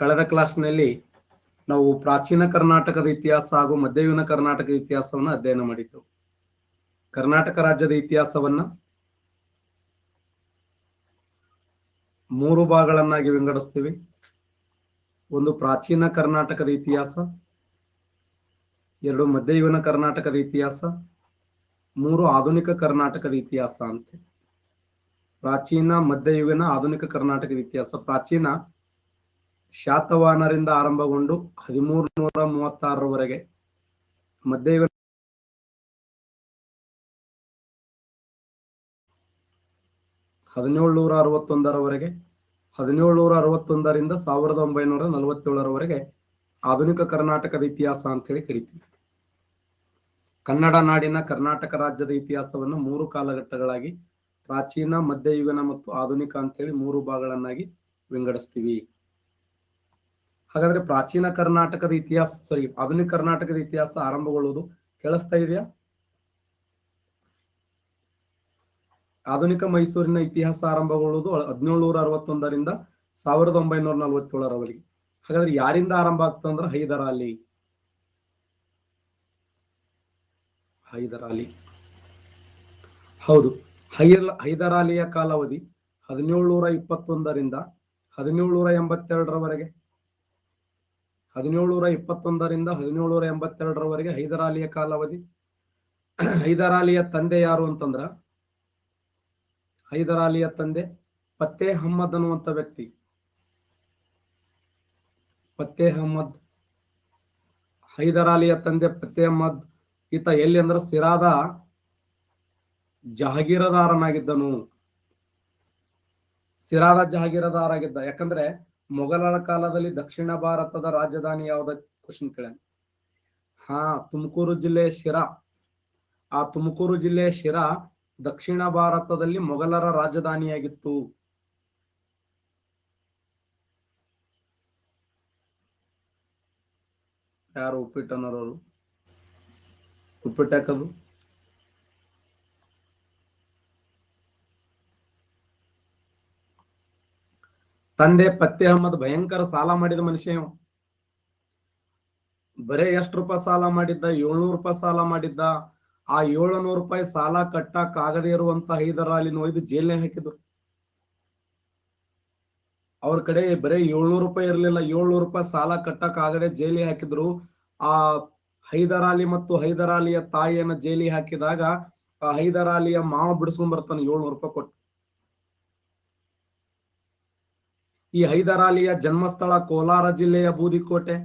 ಕಳೆದ ಕ್ಲಾಸ್ನಲ್ಲಿ ನಾವು ಪ್ರಾಚೀನ ಕರ್ನಾಟಕದ ಇತಿಹಾಸ ಹಾಗೂ ಮಧ್ಯಯುಗೀನ ಕರ್ನಾಟಕದ ಇತಿಹಾಸವನ್ನು ಅಧ್ಯಯನ ಮಾಡಿದ್ದೆವು. ಕರ್ನಾಟಕ ರಾಜ್ಯದ ಇತಿಹಾಸವನ್ನ 3 ಭಾಗಗಳನ್ನಾಗಿ ವಿಂಗಡಿಸ್ತೀವಿ. ಒಂದು ಪ್ರಾಚೀನ ಕರ್ನಾಟಕದ ಇತಿಹಾಸ, 2 ಮಧ್ಯಯುಗೀನ ಕರ್ನಾಟಕದ ಇತಿಹಾಸ, 3 ಆಧುನಿಕ ಕರ್ನಾಟಕದ ಇತಿಹಾಸ ಅಂತ. ಪ್ರಾಚೀನ, ಮಧ್ಯಯುಗೀನ, ಆಧುನಿಕ ಕರ್ನಾಟಕದ ಇತಿಹಾಸ. ಪ್ರಾಚೀನ ಶಾತವಾಹನರಿಂದ ಆರಂಭಗೊಂಡು 1336ರವರೆಗೆ, ಮಧ್ಯಯುಗ 1761ರವರೆಗೆ, 1761ರಿಂದ 1947ರವರೆಗೆ ಆಧುನಿಕ ಕರ್ನಾಟಕದ ಇತಿಹಾಸ ಅಂತ ಹೇಳಿ ಕರಿತೀವಿ. ಕನ್ನಡ ನಾಡಿನ ಕರ್ನಾಟಕ ರಾಜ್ಯದ ಇತಿಹಾಸವನ್ನು 3 ಕಾಲಘಟ್ಟಗಳಾಗಿ ಪ್ರಾಚೀನ, ಮಧ್ಯಯುಗೀನ ಮತ್ತು ಆಧುನಿಕ ಅಂತ ಹೇಳಿ 3 ಭಾಗಗಳನ್ನಾಗಿ ವಿಂಗಡಿಸ್ತೀವಿ. ಹಾಗಾದ್ರೆ ಪ್ರಾಚೀನ ಕರ್ನಾಟಕದ ಇತಿಹಾಸ ಆಧುನಿಕ ಕರ್ನಾಟಕದ ಇತಿಹಾಸ ಆರಂಭಗೊಳ್ಳುವುದು ಕೇಳಿಸ್ತಾ ಇದೆಯಾ? ಆಧುನಿಕ ಮೈಸೂರಿನ ಇತಿಹಾಸ ಆರಂಭಗೊಳ್ಳುವುದು 1761ರಿಂದ 1947ರವರೆಗೆ. ಹಾಗಾದ್ರೆ ಯಾರಿಂದ ಆರಂಭ ಆಗ್ತದಂದ್ರೆ ಹೈದರ್ ಅಲಿ. ಹೌದು, ಹೈದರ್ ಅಲಿಯ ಕಾಲಾವಧಿ 1721ರಿಂದ 1782ರವರೆಗೆ. 1721ರಿಂದ 1782ರವರೆಗೆ ಹೈದರ್ ಅಲಿಯ ಕಾಲಾವಧಿ. ಹೈದರ್ ಅಲಿಯ ತಂದೆ ಯಾರು ಅಂತಂದ್ರ, ಹೈದರ್ ಅಲಿಯ ತಂದೆ ಫತ್ತೇ ಅಹ್ಮದ್ ಅನ್ನುವಂತ ವ್ಯಕ್ತಿ. ಫತ್ತೇ ಅಹ್ಮದ್, ಹೈದರ್ ಅಲಿಯ ತಂದೆ ಫತ್ತೇ ಅಹ್ಮದ್. ಈತ ಎಲ್ಲಿ ಅಂದ್ರೆ ಸಿರಾದ ಜಹಾಗೀರದಾರನಾಗಿದ್ದನು. ಸಿರಾದ ಜಹಾಗೀರದಾರಾಗಿದ್ದ. ಯಾಕಂದ್ರೆ ಮೊಘಲರ ಕಾಲದಲ್ಲಿ ದಕ್ಷಿಣ ಭಾರತದ ರಾಜಧಾನಿ ಯಾವ್ದ ಕ್ವಶನ್ ಕೇಳ. ತುಮಕೂರು ಜಿಲ್ಲೆಯ ಶಿರಾ. ಆ ತುಮಕೂರು ಜಿಲ್ಲೆಯ ಶಿರಾ ದಕ್ಷಿಣ ಭಾರತದಲ್ಲಿ ಮೊಘಲರ ರಾಜಧಾನಿಯಾಗಿತ್ತು. ಯಾರು ಉಪ್ಪಿಟ್ಟನವರು? ಉಪ್ಪಿಟ್ಟಾಕದು ತಂದೆ ಫತ್ತೇ ಅಹ್ಮದ್ ಭಯಂಕರ ಸಾಲ ಮಾಡಿದ ಮನುಷ್ಯ. ಬರೇ ಎಷ್ಟು ರೂಪಾಯಿ ಸಾಲ ಮಾಡಿದ್ದ? 700 ರೂಪಾಯಿ ಸಾಲ ಮಾಡಿದ್ದ. ಆ 700 ರೂಪಾಯಿ ಸಾಲ ಕಟ್ಟಕ್ ಆಗದೇ ಇರುವಂತ ಹೈದರ್ ಅಲಿನ ಒಯ್ದು ಜೈಲ್ನಾಗ ಹಾಕಿದ್ರು. ಅವ್ರ ಕಡೆ ಬರೇ 700 ರೂಪಾಯಿ ಇರ್ಲಿಲ್ಲ, 700 ರೂಪಾಯಿ ಸಾಲ ಕಟ್ಟಕ್ ಆಗದೆ ಜೈಲಿಗೆ ಹಾಕಿದ್ರು. ಆ ಹೈದರ್ ಅಲಿ ಮತ್ತು ಹೈದರ್ ಅಲಿಯ ತಾಯಿಯನ್ನ ಜೈಲಿಗೆ ಹಾಕಿದಾಗ ಆ ಹೈದರ್ ಅಲಿಯ ಮಾವ ಬಿಡಿಸ್ಕೊಂಡ್ ಬರ್ತಾನೆ 700 ರೂಪಾಯಿ ಕೊಟ್ಟು. ಈ ಹೈದರ್ ಅಲಿಯ ಜನ್ಮಸ್ಥಳ ಕೋಲಾರ ಜಿಲ್ಲೆಯ ಬೂದಿಕೋಟೆ.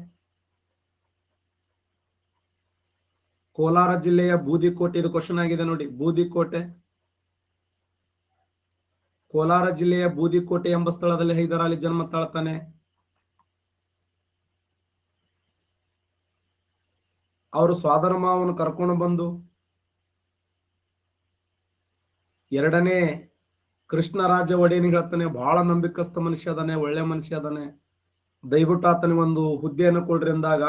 ಕೋಲಾರ ಜಿಲ್ಲೆಯ ಬೂದಿಕೋಟೆ, ಇದು ಕ್ವಶನ್ ಆಗಿದೆ ನೋಡಿ. ಬೂದಿಕೋಟೆ, ಕೋಲಾರ ಜಿಲ್ಲೆಯ ಬೂದಿಕೋಟೆ ಎಂಬ ಸ್ಥಳದಲ್ಲಿ ಹೈದರ್ ಅಲಿ ಜನ್ಮ ತಾಳ್ತಾನೆ. ಅವರು ಸೋದರ ಮಾವನು ಕರ್ಕೊಂಡು ಬಂದು 2ನೇ ಕೃಷ್ಣರಾಜ ಒಡೆಯನಿಗೆ ಹೇಳ್ತಾನೆ, ಬಹಳ ನಂಬಿಕಸ್ಥ ಮನುಷ್ಯ ಅದಾನೆ, ಒಳ್ಳೆ ಮನುಷ್ಯ ಅದಾನೆ, ದಯವಿಟ್ಟು ಆತನಿಗೆ ಒಂದು ಹುದ್ದೆಯನ್ನು ಕೊಡ್ರಿ ಅಂದಾಗ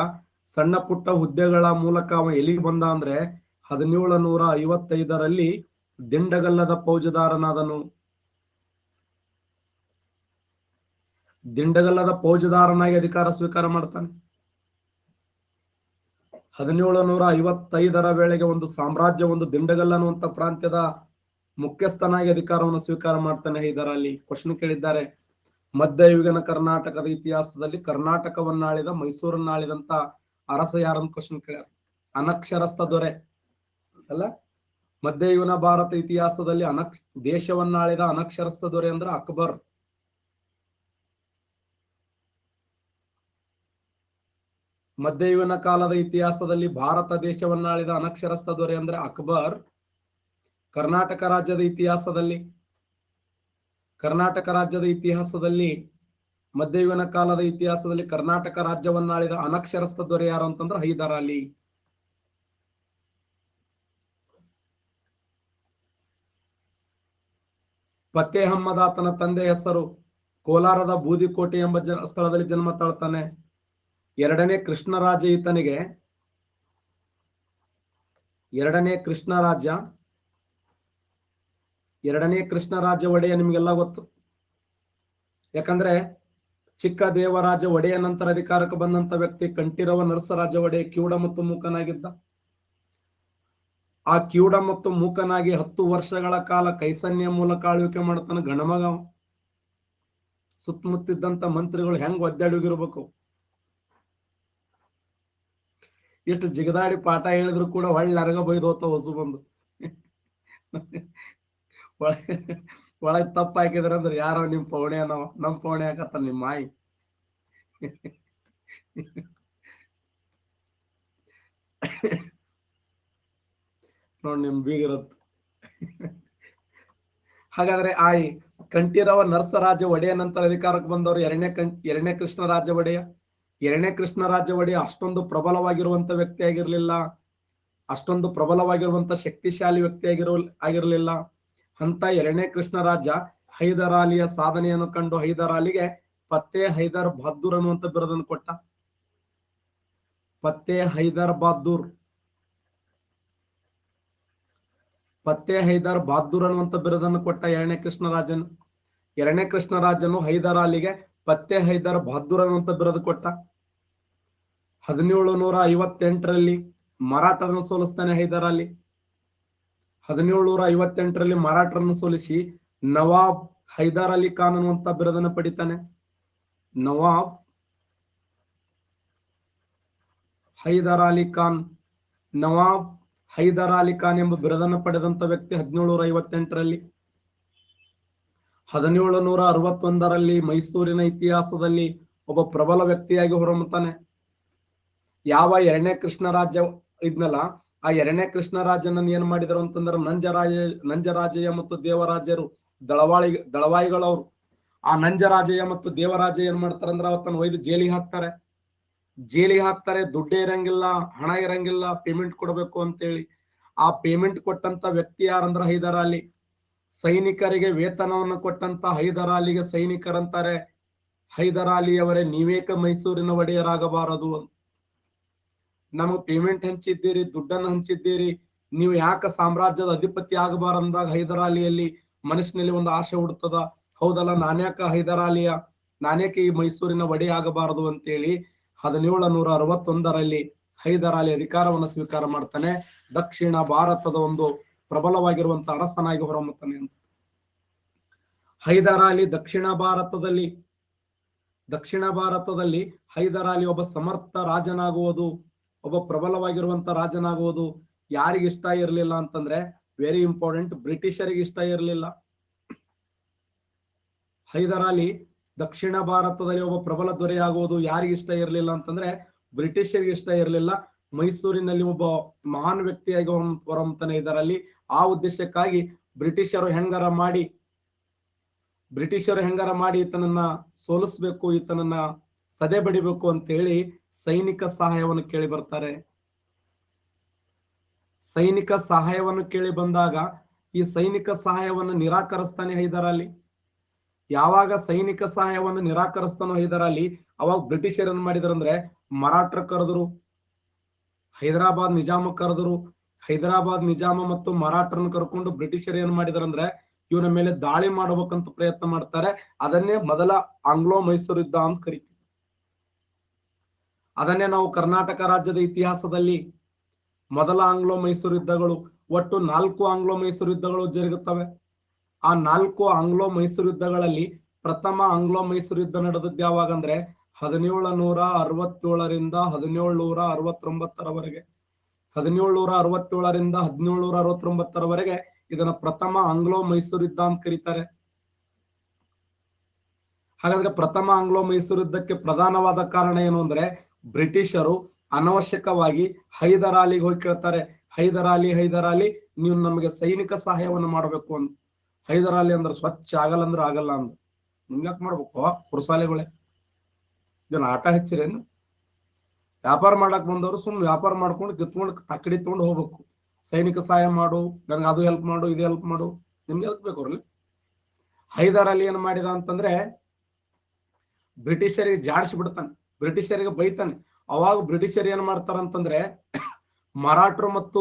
ಸಣ್ಣ ಪುಟ್ಟ ಹುದ್ದೆಗಳ ಮೂಲಕ ಅವ ಎಲ್ಲಿಗೆ ಬಂದ ಅಂದ್ರೆ 1755ರಲ್ಲಿ ದಿಂಡಗಲ್ಲದ ಫೌಜದಾರನಾದನು. ದಿಂಡಗಲ್ಲದ ಫೌಜದಾರನಾಗಿ ಅಧಿಕಾರ ಸ್ವೀಕಾರ ಮಾಡ್ತಾನೆ. 1755ರ ವೇಳೆಗೆ ಒಂದು ಸಾಮ್ರಾಜ್ಯ, ಒಂದು ದಿಂಡಗಲ್ಲ ಅನ್ನುವಂತ ಪ್ರಾಂತ್ಯದ ಮುಖ್ಯಸ್ಥನಾಗಿ ಅಧಿಕಾರವನ್ನು ಸ್ವೀಕಾರ ಮಾಡ್ತಾನೆ ಹೈದರ್ ಅಲಿ. ಕ್ವಶನ್ ಕೇಳಿದ್ದಾರೆ, ಮಧ್ಯಯುಗೀನ ಕರ್ನಾಟಕದ ಇತಿಹಾಸದಲ್ಲಿ ಕರ್ನಾಟಕವನ್ನಾಳಿದ, ಮೈಸೂರನ್ನಾಳಿದಂತ ಅರಸ ಯಾರಂತ ಕ್ವಶನ್ ಕೇಳ್ಯಾರ. ಅನಕ್ಷರಸ್ಥ ದೊರೆ ಅಲ್ಲ. ಮಧ್ಯಯುಗೀನ ಭಾರತ ಇತಿಹಾಸದಲ್ಲಿ ದೇಶವನ್ನಾಳಿದ ಅನಕ್ಷರಸ್ಥ ದೊರೆ ಅಂದ್ರೆ ಅಕ್ಬರ್. ಮಧ್ಯಯುಗೀನ ಕಾಲದ ಇತಿಹಾಸದಲ್ಲಿ ಭಾರತ ದೇಶವನ್ನಾಳಿದ ಅನಕ್ಷರಸ್ಥ ದೊರೆ ಅಂದ್ರೆ ಅಕ್ಬರ್. ಕರ್ನಾಟಕ ರಾಜ್ಯದ ಇತಿಹಾಸದಲ್ಲಿ ಮಧ್ಯಯುಗೀನ ಕಾಲದ ಇತಿಹಾಸದಲ್ಲಿ ಕರ್ನಾಟಕ ರಾಜ್ಯವನ್ನಾಳಿದ ಅನಕ್ಷರಸ್ಥ ದೊರೆ ಯಾರು ಅಂತಂದ್ರೆ ಹೈದರ್ ಅಲಿ. ಫತ್ತೇ ಅಹ್ಮದ್ ಆತನ ತಂದೆ ಹೆಸರು. ಕೋಲಾರದ ಬೂದಿಕೋಟೆ ಎಂಬ ಸ್ಥಳದಲ್ಲಿ ಜನ್ಮ ತಾಳ್ತಾನೆ. 2ನೇ ಕೃಷ್ಣರಾಜ ಈತನಿಗೆ. 2ನೇ ಕೃಷ್ಣರಾಜ ಒಡೆಯ ನಿಮ್ಗೆಲ್ಲ ಗೊತ್ತು. ಯಾಕಂದ್ರೆ ಚಿಕ್ಕ ದೇವರಾಜ ಒಡೆಯ ನಂತರ ಅಧಿಕಾರಕ್ಕೆ ಬಂದಂತ ವ್ಯಕ್ತಿ ಕಂಠೀರವ ನರಸರಾಜ ಒಡೆಯ ಕಿವುಡ ಮತ್ತು ಮೂಕನಾಗಿದ್ದ. ಆ ಕಿವುಡ ಮತ್ತು ಮೂಕನಾಗಿ 10 ವರ್ಷಗಳ ಕಾಲ ಕೈಸನ್ಯ ಮೂಲಕ ಆಳ್ವಿಕೆ ಮಾಡ್ತಾನೆ ಗಣಮಗ. ಸುತ್ತಮುತ್ತಿದ್ದಂತ ಮಂತ್ರಿಗಳು ಹೆಂಗ್ ಒದ್ದಾಡಿಗಿರ್ಬೇಕು. ಎಷ್ಟು ಜಿಗದಾಡಿ ಪಾಠ ಹೇಳಿದ್ರು ಕೂಡ ಒಳ್ಳೆ ಅರಗ ಬೈದು ಹೋತ ಹೊಸು ಬಂದು ಒಳಗ್ ತಪ್ಪ ಹಾಕಿದ್ರ ಅಂದ್ರೆ ಯಾರೋ ನಿಮ್ ಪೌಣೆ ಅನ್ನೋ ನಮ್ ಪೌಣೆ ಹಾಕತ್ತ ನಿಮ್ ಮಾಯಿ. ನೋಡ್ ನಿಮ್ ಬೀಗಿರತ್. ಹಾಗಾದ್ರೆ ಆ ಕಂಠೀರವ ನರಸರಾಜ ಒಡೆಯ ನಂತರ ಅಧಿಕಾರಕ್ಕೆ ಬಂದವರು ಎರಡನೇ ಕೃಷ್ಣರಾಜ ಒಡೆಯ. ಎರಡನೇ ಕೃಷ್ಣರಾಜ ಒಡೆಯ ಅಷ್ಟೊಂದು ಪ್ರಬಲವಾಗಿರುವಂತ ವ್ಯಕ್ತಿ ಆಗಿರ್ಲಿಲ್ಲ, ಅಷ್ಟೊಂದು ಪ್ರಬಲವಾಗಿರುವಂತ ಶಕ್ತಿಶಾಲಿ ವ್ಯಕ್ತಿ ಆಗಿರಲಿಲ್ಲ. ಅಂತ ಎರಡನೇ ಕೃಷ್ಣರಾಜ ಹೈದರ್ ಅಲಿಯ ಸಾಧನೆಯನ್ನು ಕಂಡು ಹೈದರ್ ಅಲಿಗೆ ಪತ್ತೆ ಹೈದರ್ ಬಹದ್ದೂರ್ ಅನ್ನುವಂತ ಬಿರುದನ್ನು ಕೊಟ್ಟ. ಪತ್ತೆ ಹೈದರ್ ಬಹದ್ದೂರ್, ಪತ್ತೆ ಹೈದರ್ ಬಹದ್ದೂರ್ ಅನ್ನುವಂತ ಬಿರುದನ್ನು ಕೊಟ್ಟ ಎರಡನೇ ಕೃಷ್ಣರಾಜನು. ಎರಡನೇ ಕೃಷ್ಣರಾಜನು ಹೈದರ್ ಅಲಿಗೆ ಪತ್ತೆ ಹೈದರ್ ಬಹದ್ದೂರ್ ಅನ್ನುವಂತ ಬಿರುದು ಕೊಟ್ಟ. 1758ರಲ್ಲಿ ಮರಾಠರನ್ನು ಸೋಲಿಸ್ತಾನೆ ಹೈದರ್ ಅಲಿ. 1758ರಲ್ಲಿ ಮರಾಠರನ್ನು ಸೋಲಿಸಿ ನವಾಬ್ ಹೈದರ್ ಅಲಿ ಖಾನ್ ಅನ್ನುವಂತ ಬಿರುದನ್ನು ಪಡಿತಾನೆ. ನವಾಬ್ ಹೈದರ್ ಅಲಿ ಖಾನ್, ನವಾಬ್ ಹೈದರ್ ಅಲಿ ಖಾನ್ ಎಂಬ ಬಿರುದನ್ನು ಪಡೆದಂತ ವ್ಯಕ್ತಿ 1758ರಲ್ಲಿ. 1761ರಲ್ಲಿ ಮೈಸೂರಿನ ಇತಿಹಾಸದಲ್ಲಿ ಒಬ್ಬ ಪ್ರಬಲ ವ್ಯಕ್ತಿಯಾಗಿ ಹೊರಹೊಮ್ಮುತ್ತಾನೆ. ಯಾವ ಎರಡನೇ ಕೃಷ್ಣರಾಜ ಇದ್ನಲ್ಲ, ಆ ಎರಡನೇ ಕೃಷ್ಣರಾಜನನ್ನು ಏನ್ ಮಾಡಿದ್ರು ಅಂತಂದ್ರೆ ನಂಜರಾಜಯ್ಯ ಮತ್ತು ದೇವರಾಜರು ದಳವಾಯಿಗಳವ್ರು. ಆ ನಂಜರಾಜಯ್ಯ ಮತ್ತು ದೇವರಾಜಯ್ಯ ಏನ್ ಮಾಡ್ತಾರಂದ್ರೆ ಅವತ್ತನ್ನು ಒಯ್ದು ಜೈಲಿಗೆ ಹಾಕ್ತಾರೆ. ದುಡ್ಡೇ ಇರಂಗಿಲ್ಲ, ಹಣ ಇರಂಗಿಲ್ಲ, ಪೇಮೆಂಟ್ ಕೊಡಬೇಕು ಅಂತೇಳಿ. ಆ ಪೇಮೆಂಟ್ ಕೊಟ್ಟಂತ ವ್ಯಕ್ತಿ ಯಾರಂದ್ರ ಹೈದರ್ ಅಲಿ. ಸೈನಿಕರಿಗೆ ವೇತನವನ್ನು ಕೊಟ್ಟಂತ ಹೈದರ್ ಅಲಿಗೆ ಸೈನಿಕರಂತಾರೆ, ಹೈದರ್ ಅಲಿಯವರೇ ನೀವೇಕ ಮೈಸೂರಿನ ಒಡೆಯರಾಗಬಾರದು, ನಮಗೆ ಪೇಮೆಂಟ್ ಹಂಚಿದ್ದೀರಿ, ದುಡ್ಡನ್ನು ಹಂಚಿದ್ದೀರಿ, ನೀವು ಯಾಕ ಸಾಮ್ರಾಜ್ಯದ ಅಧಿಪತಿ ಆಗಬಾರಂದಾಗ ಹೈದರ್ ಅಲಿಯಲ್ಲಿ ಮನಸ್ಸಿನಲ್ಲಿ ಒಂದು ಆಸೆ ಹುಡ್ತದ. ಹೌದಲ್ಲ, ನಾನೇಕೆ ಈ ಮೈಸೂರಿನ ಒಡೆಯ ಆಗಬಾರದು ಅಂತೇಳಿ 1761ರಲ್ಲಿ ಹೈದರ್ ಅಲಿ ಅಧಿಕಾರವನ್ನು ಸ್ವೀಕಾರ ಮಾಡ್ತಾನೆ. ದಕ್ಷಿಣ ಭಾರತದ ಒಂದು ಪ್ರಬಲವಾಗಿರುವಂತಹ ಅರಸನಾಗಿ ಹೊರಹೊಮ್ಮುತ್ತಾನೆ ಅಂತ. ಹೈದರ್ ಅಲಿ ದಕ್ಷಿಣ ಭಾರತದಲ್ಲಿ ಹೈದರ್ ಅಲಿ ಒಬ್ಬ ಸಮರ್ಥ ರಾಜನಾಗುವುದು, ಒಬ್ಬ ಪ್ರಬಲವಾಗಿರುವಂತ ರಾಜನಾಗುವುದು ಯಾರಿಗೆ ಇಷ್ಟ ಇರಲಿಲ್ಲ ಅಂತಂದ್ರೆ, ವೆರಿ ಇಂಪಾರ್ಟೆಂಟ್, ಬ್ರಿಟಿಷರಿಗೆ ಇಷ್ಟ ಇರಲಿಲ್ಲ. ಹೈದರ್ ಅಲಿ ದಕ್ಷಿಣ ಭಾರತದಲ್ಲಿ ಒಬ್ಬ ಪ್ರಬಲ ದೊರೆಯಾಗುವುದು ಯಾರಿಗೆ ಇಷ್ಟ ಇರಲಿಲ್ಲ ಅಂತಂದ್ರೆ ಬ್ರಿಟಿಷರಿಗೆ ಇಷ್ಟ ಇರಲಿಲ್ಲ. ಮೈಸೂರಿನಲ್ಲಿ ಒಬ್ಬ ಮಹಾನ್ ವ್ಯಕ್ತಿಯಾಗಿ ಹೊರಹೊಮ್ಮುತ್ತಾನೆ ಹೈದರ್ ಅಲಿ. ಆ ಉದ್ದೇಶಕ್ಕಾಗಿ ಬ್ರಿಟಿಷರು ಹೆಂಗಾರ ಮಾಡಿ ಈತನನ್ನ ಸೋಲಿಸ್ಬೇಕು, ಈತನನ್ನ ಸದೆ ಬಡಿಬೇಕು ಅಂತ ಹೇಳಿ ಸೈನಿಕ ಸಹಾಯವನ್ನು ಕೇಳಿ ಬರ್ತಾರೆ. ಸೈನಿಕ ಸಹಾಯವನ್ನು ಕೇಳಿ ಬಂದಾಗ ಈ ಸೈನಿಕ ಸಹಾಯವನ್ನು ನಿರಾಕರಿಸ್ತಾನೆ ಹೈದರ್ ಅಲಿ. ಯಾವಾಗ ಸೈನಿಕ ಸಹಾಯವನ್ನು ನಿರಾಕರಿಸ್ತಾನೋ ಹೈದರ್ ಅಲಿ, ಅವಾಗ ಬ್ರಿಟಿಷರ್ ಏನ್ ಮಾಡಿದ್ರಂದ್ರೆ ಮರಾಠರ ಕರೆದ್ರು, ಹೈದರಾಬಾದ್ ನಿಜಾಮ ಕರೆದ್ರು. ಹೈದರಾಬಾದ್ ನಿಜಾಮ ಮತ್ತು ಮರಾಠರನ್ನು ಕರ್ಕೊಂಡು ಬ್ರಿಟಿಷರ್ ಏನ್ ಮಾಡಿದ್ರಂದ್ರೆ ಇವನ ಮೇಲೆ ದಾಳಿ ಮಾಡಬೇಕಂತ ಪ್ರಯತ್ನ ಮಾಡ್ತಾರೆ. ಅದನ್ನೇ ಮೊದಲ ಆಂಗ್ಲೋ ಮೈಸೂರು ಯುದ್ಧ ಅಂತ ಕರಿತೀವಿ. ಅದನ್ನೇ ನಾವು ಕರ್ನಾಟಕ ರಾಜ್ಯದ ಇತಿಹಾಸದಲ್ಲಿ ಮೊದಲ ಆಂಗ್ಲೋ ಮೈಸೂರು ಯುದ್ಧಗಳು, ಒಟ್ಟು 4 ಆಂಗ್ಲೋ ಮೈಸೂರು ಯುದ್ಧಗಳು ಜರುಗುತ್ತವೆ. ಆ 4 ಆಂಗ್ಲೋ ಮೈಸೂರು ಯುದ್ಧಗಳಲ್ಲಿ ಪ್ರಥಮ ಆಂಗ್ಲೋ ಮೈಸೂರು ಯುದ್ಧ ನಡೆದದ್ದು ಯಾವಾಗ ಅಂದ್ರೆ 1767ರಿಂದ 1769ರವರೆಗೆ. 1767ರಿಂದ 1769ರವರೆಗೆ ಇದನ್ನ ಪ್ರಥಮ ಆಂಗ್ಲೋ ಮೈಸೂರು ಯುದ್ಧ ಅಂತ ಕರೀತಾರೆ. ಹಾಗಾದ್ರೆ ಪ್ರಥಮ ಆಂಗ್ಲೋ ಮೈಸೂರು ಯುದ್ಧಕ್ಕೆ ಪ್ರಧಾನವಾದ ಕಾರಣ ಏನು ಅಂದ್ರೆ, ಬ್ರಿಟಿಷರು ಅನವಶ್ಯಕವಾಗಿ ಹೈದರ್ ಅಲಿಗೆ ಹೋಗಿ ಕೇಳ್ತಾರೆ, ಹೈದರ್ ಅಲಿ ನೀವು ನಮಗೆ ಸೈನಿಕ ಸಹಾಯವನ್ನು ಮಾಡಬೇಕು ಅಂತ. ಹೈದರ್ ಅಲಿ ಅಂದ್ರೆ ಸ್ವಚ್ಛ ಆಗಲ್ಲ ಅಂದ್ರೆ ಆಗಲ್ಲ ಅಂದ್. ನಿಮ್ಗ್ಯಾಕ್ ಮಾಡ್ಬೇಕು ಕುರುಸಾಲೆಗಳೇ, ಇದನ್ನ ಆಟ ಹೆಚ್ಚಿರೇನು? ವ್ಯಾಪಾರ ಮಾಡಕ್ ಬಂದವರು ಸುಮ್ ವ್ಯಾಪಾರ ಮಾಡ್ಕೊಂಡು ಕಿತ್ಕೊಂಡು ತಕ್ಕಡಿ ತಗೊಂಡು ಹೋಗ್ಬೇಕು. ಸೈನಿಕ ಸಹಾಯ ಮಾಡು, ನನ್ಗೆ ಅದು ಹೆಲ್ಪ್ ಮಾಡು, ಇದು ಹೆಲ್ಪ್ ಮಾಡು, ನಿಮ್ಗೆ ಹೆಲ್ಪ್ ಬೇಕು ಅವ್ರಲ್ಲಿ. ಹೈದರ್ ಅಲಿ ಏನ್ ಮಾಡಿದ ಅಂತಂದ್ರೆ ಬ್ರಿಟಿಷರಿಗೆ ಜಾಡಿಸ್ಬಿಡ್ತಾನೆ, ಬ್ರಿಟಿಷರಿಗೆ ಬೈತಾನೆ. ಅವಾಗ ಬ್ರಿಟಿಷರ್ ಏನ್ ಮಾಡ್ತಾರಂತಂದ್ರೆ ಮರಾಠರು ಮತ್ತು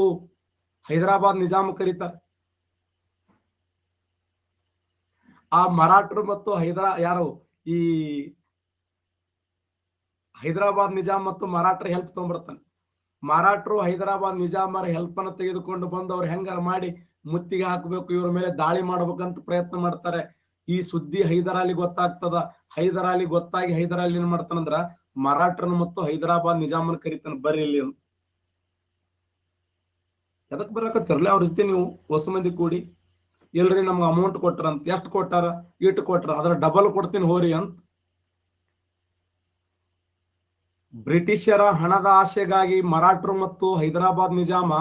ಹೈದರಾಬಾದ್ ನಿಜಾಮ ಕರೀತಾರೆ. ಆ ಮರಾಠರು ಮತ್ತು ಯಾರು ಈ ಹೈದರಾಬಾದ್ ನಿಜಾಮ್ ಮತ್ತು ಮರಾಠರ ಹೆಲ್ಪ್ ತಗೊಂಡ್ಬರ್ತಾನೆ. ಮರಾಠರು ಹೈದರಾಬಾದ್ ನಿಜಾಮರ ಹೆಲ್ಪ್ ಅನ್ನು ತೆಗೆದುಕೊಂಡು ಬಂದು ಅವ್ರು ಹೆಂಗಾರ ಮಾಡಿ ಮುತ್ತಿಗೆ ಹಾಕಬೇಕು, ಇವ್ರ ಮೇಲೆ ದಾಳಿ ಮಾಡ್ಬೇಕಂತ ಪ್ರಯತ್ನ ಮಾಡ್ತಾರೆ. ಈ ಸುದ್ದಿ ಹೈದರಾಲಿ ಗೊತ್ತಾಗ್ತದ. ಹೈದರಾಲಿ ಗೊತ್ತಾಗಿ ಹೈದರಾಲಿ ಏನ್ ಮಾಡ್ತಾನಂದ್ರ ಮರಾಠರನ್ನು ಮತ್ತು ಹೈದರಾಬಾದ್ ನಿಜಾಮನ್ ಕರಿತಾನೆ, ಬರ್ರಿ ಇಲ್ಲಿ ಅಂತ. ಎದಕ್ ಬರಕತ್ತಿರಲಿ ಅವ್ರ ಜೊತೆ ನೀವು ಹೊಸ ಮಂದಿ ಕೂಡಿ? ಇಲ್ರಿ ನಮ್ಗೆ ಅಮೌಂಟ್ ಕೊಟ್ರಂತ. ಎಷ್ಟು ಕೊಟ್ಟಾರ? ಇಟ್ಟು ಕೊಟ್ರ, ಅದ್ರ ಡಬಲ್ ಕೊಡ್ತೀನಿ ಹೋರಿ ಅಂತ. ಬ್ರಿಟಿಷರ ಹಣದ ಆಶೆಗಾಗಿ ಮರಾಠರು ಮತ್ತು ಹೈದರಾಬಾದ್ ನಿಜಾಮ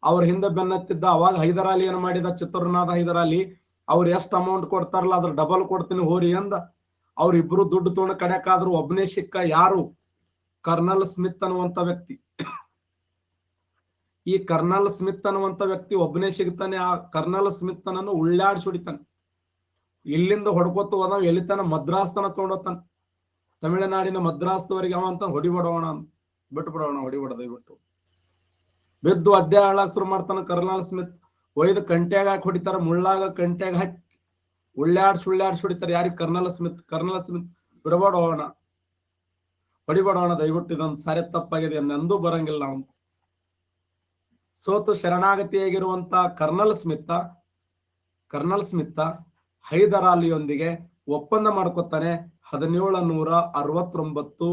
ಅವ್ರ ಹಿಂದೆ ಬೆನ್ನತ್ತಿದ್ದ. ಅವಾಗ ಹೈದರಾಲಿ ಏನ್ ಮಾಡಿದ, ಚಿತ್ರನಾಥ ಹೈದರಾಲಿ, ಅವ್ರು ಎಷ್ಟು ಅಮೌಂಟ್ ಕೊಡ್ತಾರಲ್ಲ ಅದ್ರ ಡಬಲ್ ಕೊಡ್ತೀನಿ ಹೋರಿ ಅಂದ. ಅವ್ರಿಬ್ರು ದುಡ್ಡು ತೊಗೊಂಡು ಕಡೆಕಾದ್ರು. ಒಬ್ಬನೇ ಸಿಕ್ಕ. ಯಾರು? ಕರ್ನಲ್ ಸ್ಮಿತ್ ಅನ್ನುವಂತ ವ್ಯಕ್ತಿ. ಈ ಕರ್ನಲ್ ಸ್ಮಿತ್ ಅನ್ನುವಂತ ವ್ಯಕ್ತಿ ಒಬ್ಬನೇ ಸಿಗ್ತಾನೆ. ಆ ಕರ್ನಲ್ ಸ್ಮಿತ್ ಅನ್ನು ಉಳ್ಳಾಡ್ಸಿ ಹೊಡಿತಾನೆ. ಇಲ್ಲಿಂದ ಹೊಡ್ಕೊತು ಹೋದ, ಎಲ್ಲಿತಾನ ಮದ್ರಾಸ್ ತನ ತಗೊಂಡೋಗ್ತಾನೆ. ತಮಿಳುನಾಡಿನ ಮದ್ರಾಸ್ದವರೆಗೆ ಅವ ಅಂತ ಹೊಡಿಬಿಡೋಣ, ಬಿಟ್ಬಿಡೋಣ, ಹೊಡಿಬಿಡ ದಯವಿಟ್ಟು. ಬಿದ್ದು ಅಧ್ಯಾಯ ಹಾಳಾಗ ಶುರು ಮಾಡ್ತಾನ ಕರ್ನಲ್ ಸ್ಮಿತ್. ಒಯ್ದು ಕಂಟ್ಯಾಗ ಹಾಕಿ ಹೊಡಿತಾರ, ಮುಳ್ಳಾಗ ಕಂಟ್ಯಾಗ ಹಾಕಿ ಉಳ್ಳಾಡ್ಸಿ ಹೊಡಿತಾರೆ. ಯಾರಿಗೆ? Colonel Smith. ಕರ್ನಲ್ ಸ್ಮಿತ್ ಬಿಡಬೇಡೋಣ, ಹೊಡಿಬೇಡೋಣ ದಯವಿಟ್ಟು, ಇದೊಂದು ಸಾರಿ ತಪ್ಪಾಗಿದೆ, ಎಂದೂ ಬರಂಗಿಲ್ಲ ನಾವು. ಸೋತು ಶರಣಾಗತಿಯಾಗಿರುವಂತ ಕರ್ನಲ್ ಸ್ಮಿತ್ ಹೈದರಾಲಿಯೊಂದಿಗೆ ಒಪ್ಪಂದ ಮಾಡ್ಕೊತಾನೆ. 1769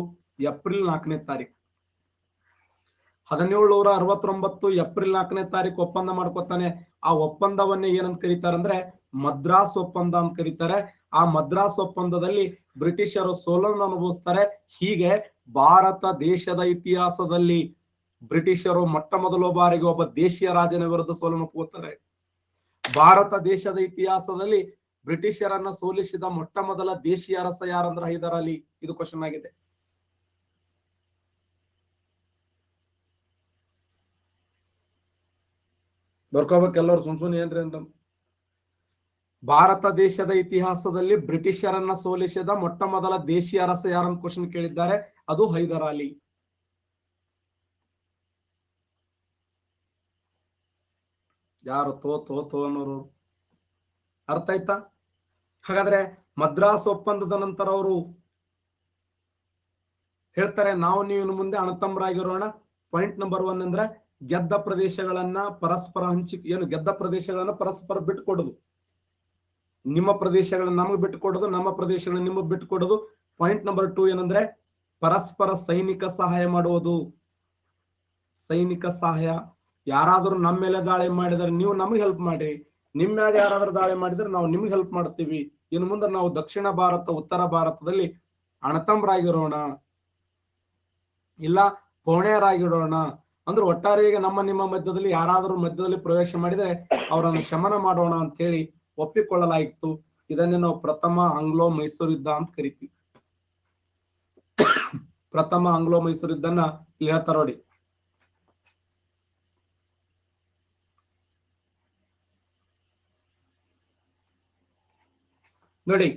ಏಪ್ರಿಲ್ 4ನೇ ತಾರೀಕು. 1769 ಏಪ್ರಿಲ್ 4ನೇ ತಾರೀಕು ಒಪ್ಪಂದ ಮಾಡ್ಕೊತಾನೆ. ಆ ಒಪ್ಪಂದವನ್ನೇ ಏನಂತ ಕರೀತಾರಂದ್ರೆ ಮದ್ರಾಸ್ ಒಪ್ಪಂದ ಅಂತ ಕರೀತಾರೆ. ಆ ಮದ್ರಾಸ್ ಒಪ್ಪಂದದಲ್ಲಿ ಬ್ರಿಟಿಷರು ಸೋಲನ್ನು ಅನುಭವಿಸ್ತಾರೆ. ಹೀಗೆ ಭಾರತ ದೇಶದ ಇತಿಹಾಸದಲ್ಲಿ ಬ್ರಿಟಿಷರು ಮೊಟ್ಟ ಮೊದಲ ಬಾರಿಗೆ ಒಬ್ಬ ದೇಶೀಯ ರಾಜನ ವಿರುದ್ಧ ಸೋಲನ್ನು ಒಪ್ಪುತ್ತಾರೆ. ಭಾರತ ದೇಶದ ಇತಿಹಾಸದಲ್ಲಿ ಬ್ರಿಟಿಷರನ್ನ ಸೋಲಿಸಿದ ಮೊಟ್ಟ ಮೊದಲ ದೇಶೀಯ ಅರಸ ಯಾರಂದ್ರೆ ಹೈದರಾಲಿ. ಇದು ಕ್ವಶನ್ ಆಗಿದೆ. ಬರ್ಕೋಬೇಕು ಎಲ್ಲರೂ ಸುಮ್ಸುನ್ ಏನ್ರಿ ಅಂತ. ಭಾರತ ದೇಶದ ಇತಿಹಾಸದಲ್ಲಿ ಬ್ರಿಟಿಷರನ್ನ ಸೋಲಿಸಿದ ಮೊಟ್ಟ ಮೊದಲ ದೇಶೀಯ ಅರಸ ಯಾರಂತ ಕ್ವಶನ್ ಕೇಳಿದ್ದಾರೆ. ಅದು ಹೈದರಾಲಿ. ಯಾರು? ತೋ ಅನ್ನೋರು. ಅರ್ಥ ಆಯ್ತಾ? ಹಾಗಾದ್ರೆ ಮದ್ರಾಸ್ ಒಪ್ಪಂದದ ನಂತರ ಅವರು ಹೇಳ್ತಾರೆ, ನಾವು ನೀವು ಮುಂದೆ ಅಣತಂಬರಾಗಿರೋಣ. ಪಾಯಿಂಟ್ ನಂಬರ್ 1 ಅಂದ್ರೆ ಗೆದ್ದ ಪ್ರದೇಶಗಳನ್ನ ಪರಸ್ಪರ ಗೆದ್ದ ಪ್ರದೇಶಗಳನ್ನ ಪರಸ್ಪರ ಬಿಟ್ಟುಕೊಡುದು. ನಿಮ್ಮ ಪ್ರದೇಶಗಳನ್ನ ನಮಗೆ ಬಿಟ್ಟುಕೊಡೋದು, ನಮ್ಮ ಪ್ರದೇಶಗಳನ್ನ ನಿಮಗೆ ಬಿಟ್ಟುಕೊಡೋದು. ಪಾಯಿಂಟ್ ನಂಬರ್ 2 ಏನಂದ್ರೆ ಪರಸ್ಪರ ಸೈನಿಕ ಸಹಾಯ ಮಾಡುವುದು. ಸೈನಿಕ ಸಹಾಯ. ಯಾರಾದ್ರೂ ನಮ್ಮ ಮೇಲೆ ದಾಳಿ ಮಾಡಿದರೆ ನೀವು ನಮಗೆ ಹೆಲ್ಪ್ ಮಾಡಿ, ನಿಮ್ಮ ಮೇಲೆ ಯಾರಾದ್ರೂ ದಾಳಿ ಮಾಡಿದ್ರೆ ನಾವು ನಿಮ್ಗೆ ಹೆಲ್ಪ್ ಮಾಡ್ತೀವಿ. ಇನ್ನು ಮುಂದೆ ನಾವು ದಕ್ಷಿಣ ಭಾರತ ಉತ್ತರ ಭಾರತದಲ್ಲಿ ಅಣತಂಬರಾಗಿರೋಣ, ಇಲ್ಲ ಪೌಣ್ಯರಾಗಿಡೋಣ. ಅಂದ್ರೆ ಒಟ್ಟಾರೆಯಾಗಿ ನಮ್ಮ ನಿಮ್ಮ ಮಧ್ಯದಲ್ಲಿ ಯಾರಾದರೂ ಮಧ್ಯದಲ್ಲಿ ಪ್ರವೇಶ ಮಾಡಿದರೆ ಅವರನ್ನು ಶಮನ ಮಾಡೋಣ ಅಂತ ಹೇಳಿ ಒಪ್ಪಿಕೊಳ್ಳಲಾಗಿತ್ತು. ಇದನ್ನೇ ನಾವು ಪ್ರಥಮ ಆಂಗ್ಲೋ ಮೈಸೂರು ಯುದ್ಧ ಅಂತ ಕರಿತೀವಿ. ಪ್ರಥಮ ಆಂಗ್ಲೋ ಮೈಸೂರು ಯುದ್ಧನ ಇಲ್ಲಿ ಹೇಳ್ತಾರ ನೋಡಿ. ನೋಡಿ,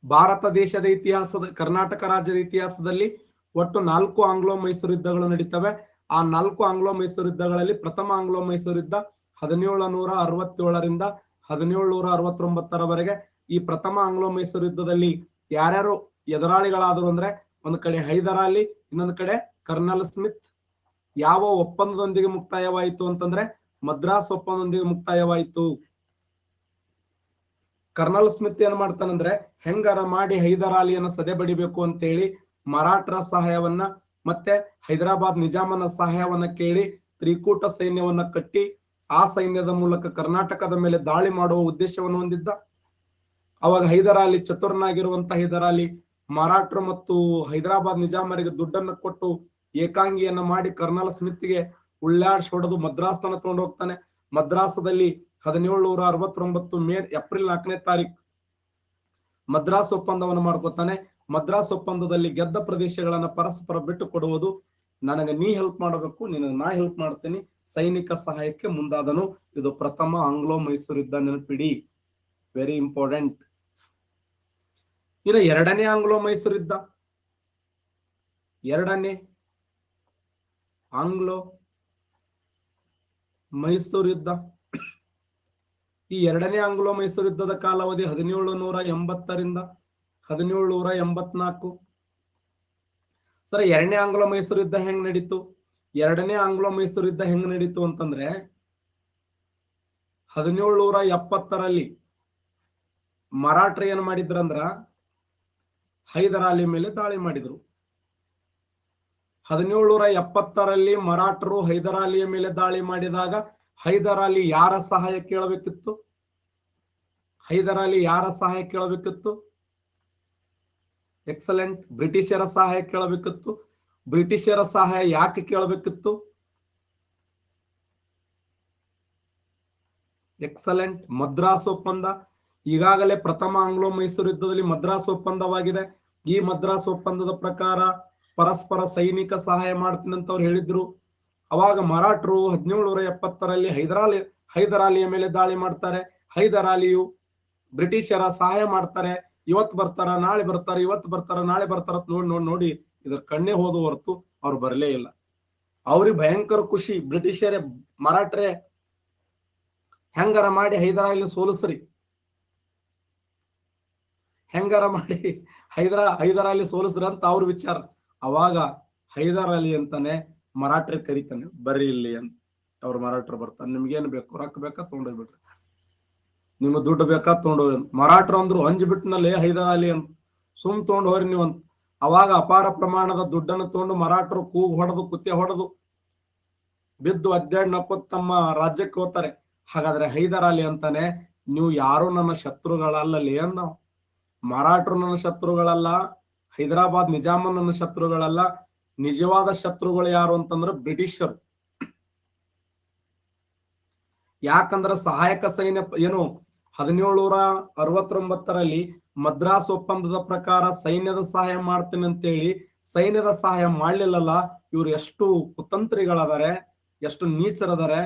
ಭಾರತ ದೇಶದ ಇತಿಹಾಸದ, ಕರ್ನಾಟಕ ರಾಜ್ಯದ ಇತಿಹಾಸದಲ್ಲಿ ಒಟ್ಟು 4 ಆಂಗ್ಲೋ ಮೈಸೂರು ಯುದ್ಧಗಳು ನಡೀತವೆ. ಆ 4 ಆಂಗ್ಲೋ ಮೈಸೂರು ಯುದ್ಧಗಳಲ್ಲಿ ಪ್ರಥಮ ಆಂಗ್ಲೋ ಮೈಸೂರು ಯುದ್ಧ 1767ರಿಂದ 1769ರವರೆಗೆ. ಈ ಪ್ರಥಮ ಆಂಗ್ಲೋ ಮೈಸೂರು ಯುದ್ಧದಲ್ಲಿ ಯಾರ್ಯಾರು ಎದುರಾಳಿಗಳಾದ್ರು ಅಂದ್ರೆ ಒಂದು ಕಡೆ ಹೈದರಾಲಿ, ಇನ್ನೊಂದು ಕಡೆ ಕರ್ನಲ್ ಸ್ಮಿತ್. ಯಾವ ಒಪ್ಪಂದದೊಂದಿಗೆ ಮುಕ್ತಾಯವಾಯಿತು ಅಂತಂದ್ರೆ ಮದ್ರಾಸ್ ಒಪ್ಪಂದದೊಂದಿಗೆ ಮುಕ್ತಾಯವಾಯಿತು. ಕರ್ನಲ್ ಸ್ಮಿತ್ ಏನ್ ಮಾಡ್ತಾನಂದ್ರೆ ಹೆಂಗಾರ ಮಾಡಿ ಹೈದರಾಲಿಯನ್ನ ಸದೆ ಬಡಿಬೇಕು ಅಂತ ಹೇಳಿ ಮರಾಠರ ಸಹಾಯವನ್ನ ಮತ್ತೆ ಹೈದರಾಬಾದ್ ನಿಜಾಮನ ಸಹಾಯವನ್ನ ಕೇಳಿ ತ್ರಿಕೂಟ ಸೈನ್ಯವನ್ನ ಕಟ್ಟಿ ಆ ಸೈನ್ಯದ ಮೂಲಕ ಕರ್ನಾಟಕದ ಮೇಲೆ ದಾಳಿ ಮಾಡುವ ಉದ್ದೇಶವನ್ನು ಹೊಂದಿದ್ದ. ಅವಾಗ ಹೈದರಾಲಿ, ಚತುರನಾಗಿರುವಂತ ಹೈದರಾಲಿ, ಮರಾಠರು ಮತ್ತು ಹೈದರಾಬಾದ್ ನಿಜಾಮರಿಗೆ ದುಡ್ಡನ್ನ ಕೊಟ್ಟು ಏಕಾಂಗಿಯನ್ನ ಮಾಡಿ ಕರ್ನಲ್ ಸ್ಮಿತ್ಗೆ ಉಳ್ಳಾಡ್ಸಿ ಹೊಡೆದು ಮದ್ರಾಸ್ತನ ತಗೊಂಡು ಹೋಗ್ತಾನೆ. ಮದ್ರಾಸದಲ್ಲಿ 1769 ಏಪ್ರಿಲ್ 4ನೇ ತಾರೀಕು ಮದ್ರಾಸ್ ಒಪ್ಪಂದವನ್ನು ಮಾಡ್ಕೊತಾನೆ. ಮದ್ರಾಸ್ ಒಪ್ಪಂದದಲ್ಲಿ ಗೆದ್ದ ಪ್ರದೇಶಗಳನ್ನ ಪರಸ್ಪರ ಬಿಟ್ಟು ಕೊಡುವುದು. ನನಗೆ ನೀ ಹೆಲ್ಪ್ ಮಾಡಬೇಕು, ನಿನಗೆ ನಾ ಹೆಲ್ಪ್ ಮಾಡ್ತೇನೆ. ಸೈನಿಕ ಸಹಾಯಕ್ಕೆ ಮುಂದಾದನು. ಇದು ಪ್ರಥಮ ಆಂಗ್ಲೋ ಮೈಸೂರು ಯುದ್ಧ, ನೆನಪಿಡಿ, ವೆರಿ ಇಂಪಾರ್ಟೆಂಟ್. ಇನ್ನು ಎರಡನೇ ಆಂಗ್ಲೋ ಮೈಸೂರು ಯುದ್ಧ, ಎರಡನೇ ಆಂಗ್ಲೋ ಮೈಸೂರು ಯುದ್ಧ. ಈ ಎರಡನೇ ಆಂಗ್ಲೋ ಮೈಸೂರು ಯುದ್ಧದ ಕಾಲಾವಧಿ 1780ರಿಂದ 1784. ಸರ್ ಎರಡನೇ ಆಂಗ್ಲೋ ಮೈಸೂರು ಯುದ್ಧ ಹೆಂಗ್ ನಡೀತು? ಎರಡನೇ ಆಂಗ್ಲೋ ಮೈಸೂರು ಯುದ್ಧ ಹೆಂಗ್ ನಡೀತು ಅಂತಂದ್ರೆ 1770ರಲ್ಲಿ ಮರಾಠರು ಏನ್ ಮಾಡಿದ್ರಂದ್ರ ಹೈದರಾಲಿ ಮೇಲೆ ದಾಳಿ ಮಾಡಿದ್ರು. 1770ರಲ್ಲಿ ಮರಾಠರು ಹೈದರಾಲಿಯ ಮೇಲೆ ದಾಳಿ ಮಾಡಿದಾಗ ಹೈದರಾಲಿ ಯಾರ ಸಹಾಯ ಕೇಳಬೇಕಿತ್ತು? ಹೈದರಾಲಿ ಯಾರ ಸಹಾಯ ಕೇಳಬೇಕಿತ್ತು? ಎಕ್ಸಲೆಂಟ್, ಬ್ರಿಟಿಷರ ಸಹಾಯ ಕೇಳಬೇಕಿತ್ತು. ಬ್ರಿಟಿಷರ ಸಹಾಯ ಯಾಕೆ ಕೇಳಬೇಕಿತ್ತು? ಎಕ್ಸಲೆಂಟ್, ಮದ್ರಾಸ್ ಒಪ್ಪಂದ. ಈಗಾಗಲೇ ಪ್ರಥಮ ಆಂಗ್ಲೋ ಮೈಸೂರು ಯುದ್ಧದಲ್ಲಿ ಮದ್ರಾಸ್ ಒಪ್ಪಂದವಾಗಿದೆ. ಈ ಮದ್ರಾಸ್ ಒಪ್ಪಂದದ ಪ್ರಕಾರ ಪರಸ್ಪರ ಸೈನಿಕ ಸಹಾಯ ಮಾಡ್ತೀನಿ ಅಂತ ಅವ್ರು ಹೇಳಿದ್ರು. ಅವಾಗ ಮರಾಠರು 1770ರಲ್ಲಿ ಹೈದರಾಲಿಯ ಮೇಲೆ ದಾಳಿ ಮಾಡ್ತಾರೆ. ಹೈದರಾಲಿಯು ಬ್ರಿಟಿಷರ ಸಹಾಯ ಮಾಡ್ತಾರೆ. ಇವತ್ತು ಬರ್ತಾರ, ನಾಳೆ ಬರ್ತಾರೆ, ಇವತ್ತು ಬರ್ತಾರ, ನಾಳೆ ಬರ್ತಾರ ನೋಡಿ ಇದ್ರ ಕಣ್ಣೇ ಹೋದ ಹೊರತು ಅವ್ರು ಬರಲೇ ಇಲ್ಲ. ಅವ್ರಿಗೆ ಭಯಂಕರ ಖುಷಿ, ಬ್ರಿಟಿಷರೇ ಮರಾಠರೇ ಹೆಂಗಾರ ಮಾಡಿ ಹೈದರಾಲಿ ಸೋಲಿಸ್ರಿ, ಹೆಂಗಾರ ಮಾಡಿ ಹೈದರಾಲಿ ಸೋಲಿಸ್ರಿ ಅಂತ ಅವ್ರ ವಿಚಾರ. ಅವಾಗ ಹೈದರಾಲಿ ಅಂತಾನೆ ಮರಾಠರಿಗೆ ಕರಿತಾನೆ, ಬರ್ರಿ ಇಲ್ಲಿ ಅಂತ. ಅವ್ರ ಮರಾಠರು ಬರ್ತಾನೆ, ನಿಮ್ಗೇನ್ ಬೇಕು? ರೊಕ್ಕ ಬೇಕಾ ತಗೊಂಡೋಗ್ಬಿಡ್ರಿ, ನಿಮ್ಗೆ ದುಡ್ಡು ಬೇಕಾ ತಗೊಂಡೋಗ್ರಿ. ಮರಾಠರು ಅಂದ್ರು ಹಂಚ್ಬಿಟ್ನಲ್ಲಿ ಹೈದರಾಲಿ ಅಂತ, ಸುಮ್ ತಗೊಂಡ್ ಹೋಗ್ರಿ ನೀವು ಅಂತ. ಅವಾಗ ಅಪಾರ ಪ್ರಮಾಣದ ದುಡ್ಡನ್ನು ತಗೊಂಡು ಮರಾಠರು ಕೂಗು ಹೊಡೆದು ಕುತ್ತೆ ಹೊಡೆದು ಬಿದ್ದು ಅಡ್ಡಾಡ್ ನಕ್ಕೋತ್ ತಮ್ಮ ರಾಜ್ಯಕ್ಕೆ ಹೋಗ್ತಾರೆ. ಹಾಗಾದ್ರೆ ಹೈದರಾಲಿ ಅಂತಾನೆ, ನೀವು ಯಾರು ನನ್ನ ಶತ್ರುಗಳಲ್ಲೇ ಅಂದ. ಮರಾಠರು ನನ್ನ ಶತ್ರುಗಳಲ್ಲ, ಹೈದರಾಬಾದ್ ನಿಜಾಮ ನನ್ನ ಶತ್ರುಗಳಲ್ಲ. ನಿಜವಾದ ಶತ್ರುಗಳು ಯಾರು ಅಂತಂದ್ರೆ ಬ್ರಿಟಿಷರು. ಯಾಕಂದ್ರೆ ಸಹಾಯಕ ಸೈನ್ಯ ಏನು 1769ರಲ್ಲಿ ಮದ್ರಾಸ್ ಒಪ್ಪಂದದ ಪ್ರಕಾರ ಸೈನ್ಯದ ಸಹಾಯ ಮಾಡ್ತೀನಿ ಅಂತೇಳಿ ಸೈನ್ಯದ ಸಹಾಯ ಮಾಡ್ಲಿಲ್ಲಲ್ಲ. ಇವ್ರು ಎಷ್ಟು ಕುತಂತ್ರಿಗಳದಾರೆ, ಎಷ್ಟು ನೀಚರದಾರೆ.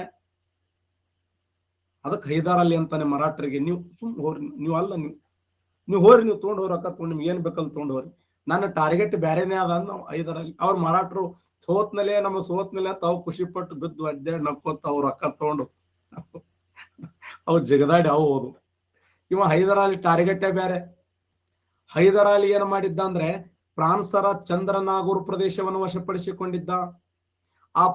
ಅದಕ್ಕೆ ಹೈದರಾಲಿ ಅಂತಾನೆ ಮರಾಠರಿಗೆ. ನೀವು ಸುಮ್ ಹೋರಿ, ನೀವು ಅಲ್ಲ, ನೀವು ಹೋರಿ, ನೀವು ತೊಗೊಂಡ್ ಹೋಗ್ರಿ, ರೊಕ್ಕ ತಗೊಂಡು ನಿಮ್ಗೆ ಏನ್ ಬೇಕಲ್ಲ ತೊಗೊಂಡ್ ಹೋಗ್ರಿ, ನನ್ನ ಟಾರ್ಗೆಟ್ ಬೇರೆನೇ ಅದ ಅಂದ್ ನಾವು ಹೈದರಾಲಿ. ಅವ್ರ ಮರಾಠರು ಸೋತ್ನಲೆ ನಮ್ಮ ಸೋತ್ನಲೆ ಅಂತ ಅವು ಖುಷಿ ಪಟ್ಟು ಬಿದ್ದು ಅಡ್ಡಾಡಿ ನಕ್ಕೋತ ಅವ್ರು ರೊಕ್ಕ ತಗೊಂಡು ಅವು ಜಗದಾಡಿ ಅವು ಹೋದು. ಇವ ಹೈದರಾಲಿ ಟಾರ್ಗೆಟೇ ಬೇರೆ. ಹೈದರಾಲಿ ಏನ್ ಮಾಡಿದ್ದ ಅಂದ್ರೆ ಫ್ರಾನ್ಸರ ಚಂದ್ರನಾಗೂರ್ ಪ್ರದೇಶವನ್ನು ವಶಪಡಿಸಿಕೊಂಡಿದ್ದ. ಆ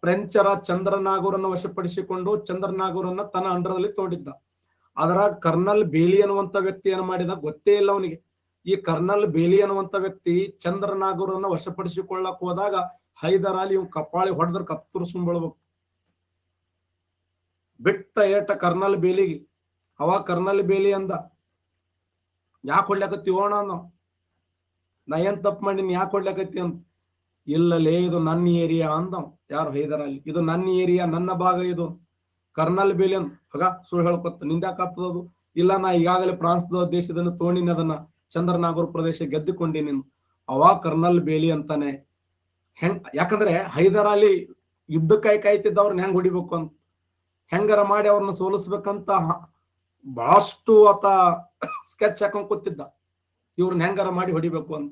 ಫ್ರೆಂಚರ ಚಂದ್ರನಾಗೂರನ್ನು ವಶಪಡಿಸಿಕೊಂಡು ಚಂದ್ರನಾಗೂರನ್ನ ತನ್ನ ಅಂಡರದಲ್ಲಿ ತೋಡಿದ್ದ. ಅದರ ಕರ್ನಲ್ ಬೇಲಿ ಅನ್ನುವಂತ ವ್ಯಕ್ತಿ ಏನ್ ಮಾಡಿದ ಗೊತ್ತೇ ಇಲ್ಲ ಅವನಿಗೆ. ಈ ಕರ್ನಲ್ ಬೇಲಿ ಅನ್ನುವಂತ ವ್ಯಕ್ತಿ ಚಂದ್ರನಾಗೂರನ್ನ ವಶಪಡಿಸಿಕೊಳ್ಳಕ್ ಹೋದಾಗ ಹೈದರಾಲಿ ಇವ್ ಕಪ್ಪಾಳಿ ಹೊಡೆದ್ರ ಕತ್ತರಿಸ್ಕೊಂಡ್ಬಿಡ್ಬೇಕು. ಬಿಟ್ಟ ಏಟ ಕರ್ನಲ್ ಬೇಲಿಗೆ. ಅವ ಕರ್ನಲ್ ಬೇಲಿ ಅಂದ, ಯಾಕೆ ಹೊಡ್ಲಕತ್ತೀವೋಣ ಅನ್ನೋ, ನಾ ಏನ್ ತಪ್ಪು ಮಾಡೀನಿ, ಯಾಕೆ ಹೊಡ್ಲಕತ್ತಿ ಅಂತ. ಇಲ್ಲಲೇ ಇದು ನನ್ನ ಏರಿಯಾ ಅಂದ. ಯಾರು? ಹೈದರಾಲಿ. ಇದು ನನ್ನ ಏರಿಯಾ, ನನ್ನ ಭಾಗ ಇದು. ಕರ್ನಲ್ ಬೇಲಿ ಅಂದ್ ಹಾಗ ಸುಳ್ಳು ಹೇಳ್ಕೊತ ನಿಂದ್ಯಾಕಾಗ್ತದದು. ಇಲ್ಲ, ನಾ ಈಗಾಗಲೇ ಫ್ರಾನ್ಸ್ ದೇಶದಿಂದ ತೋಣಿನಿ, ಅದನ್ನ ಚಂದ್ರನಾಗೂರ್ ಪ್ರದೇಶ ಗೆದ್ದುಕೊಂಡಿನಿ. ಅವಾಗ ಕರ್ನಲ್ ಬೇಲಿ ಅಂತಾನೆ. ಯಾಕಂದ್ರೆ ಹೈದರಾಲಿ ಯುದ್ಧಕ್ಕಾಯಿ ಕಾಯ್ತಿದ್ದವ್ರನ್ನ ಹೆಂಗ್ ಹೊಡಿಬೇಕು ಅಂತ, ಹೆಂಗಾರ ಮಾಡಿ ಅವ್ರನ್ನ ಸೋಲಿಸ್ಬೇಕಂತ ಬಹಳಷ್ಟು ಆತ ಸ್ಕೆಚ್ ಹಾಕೊಂಡ್ ಕೂತಿದ್ದ, ಇವ್ರನ್ನ ಹೆಂಗಾರ ಮಾಡಿ ಹೊಡಿಬೇಕು ಅಂತ.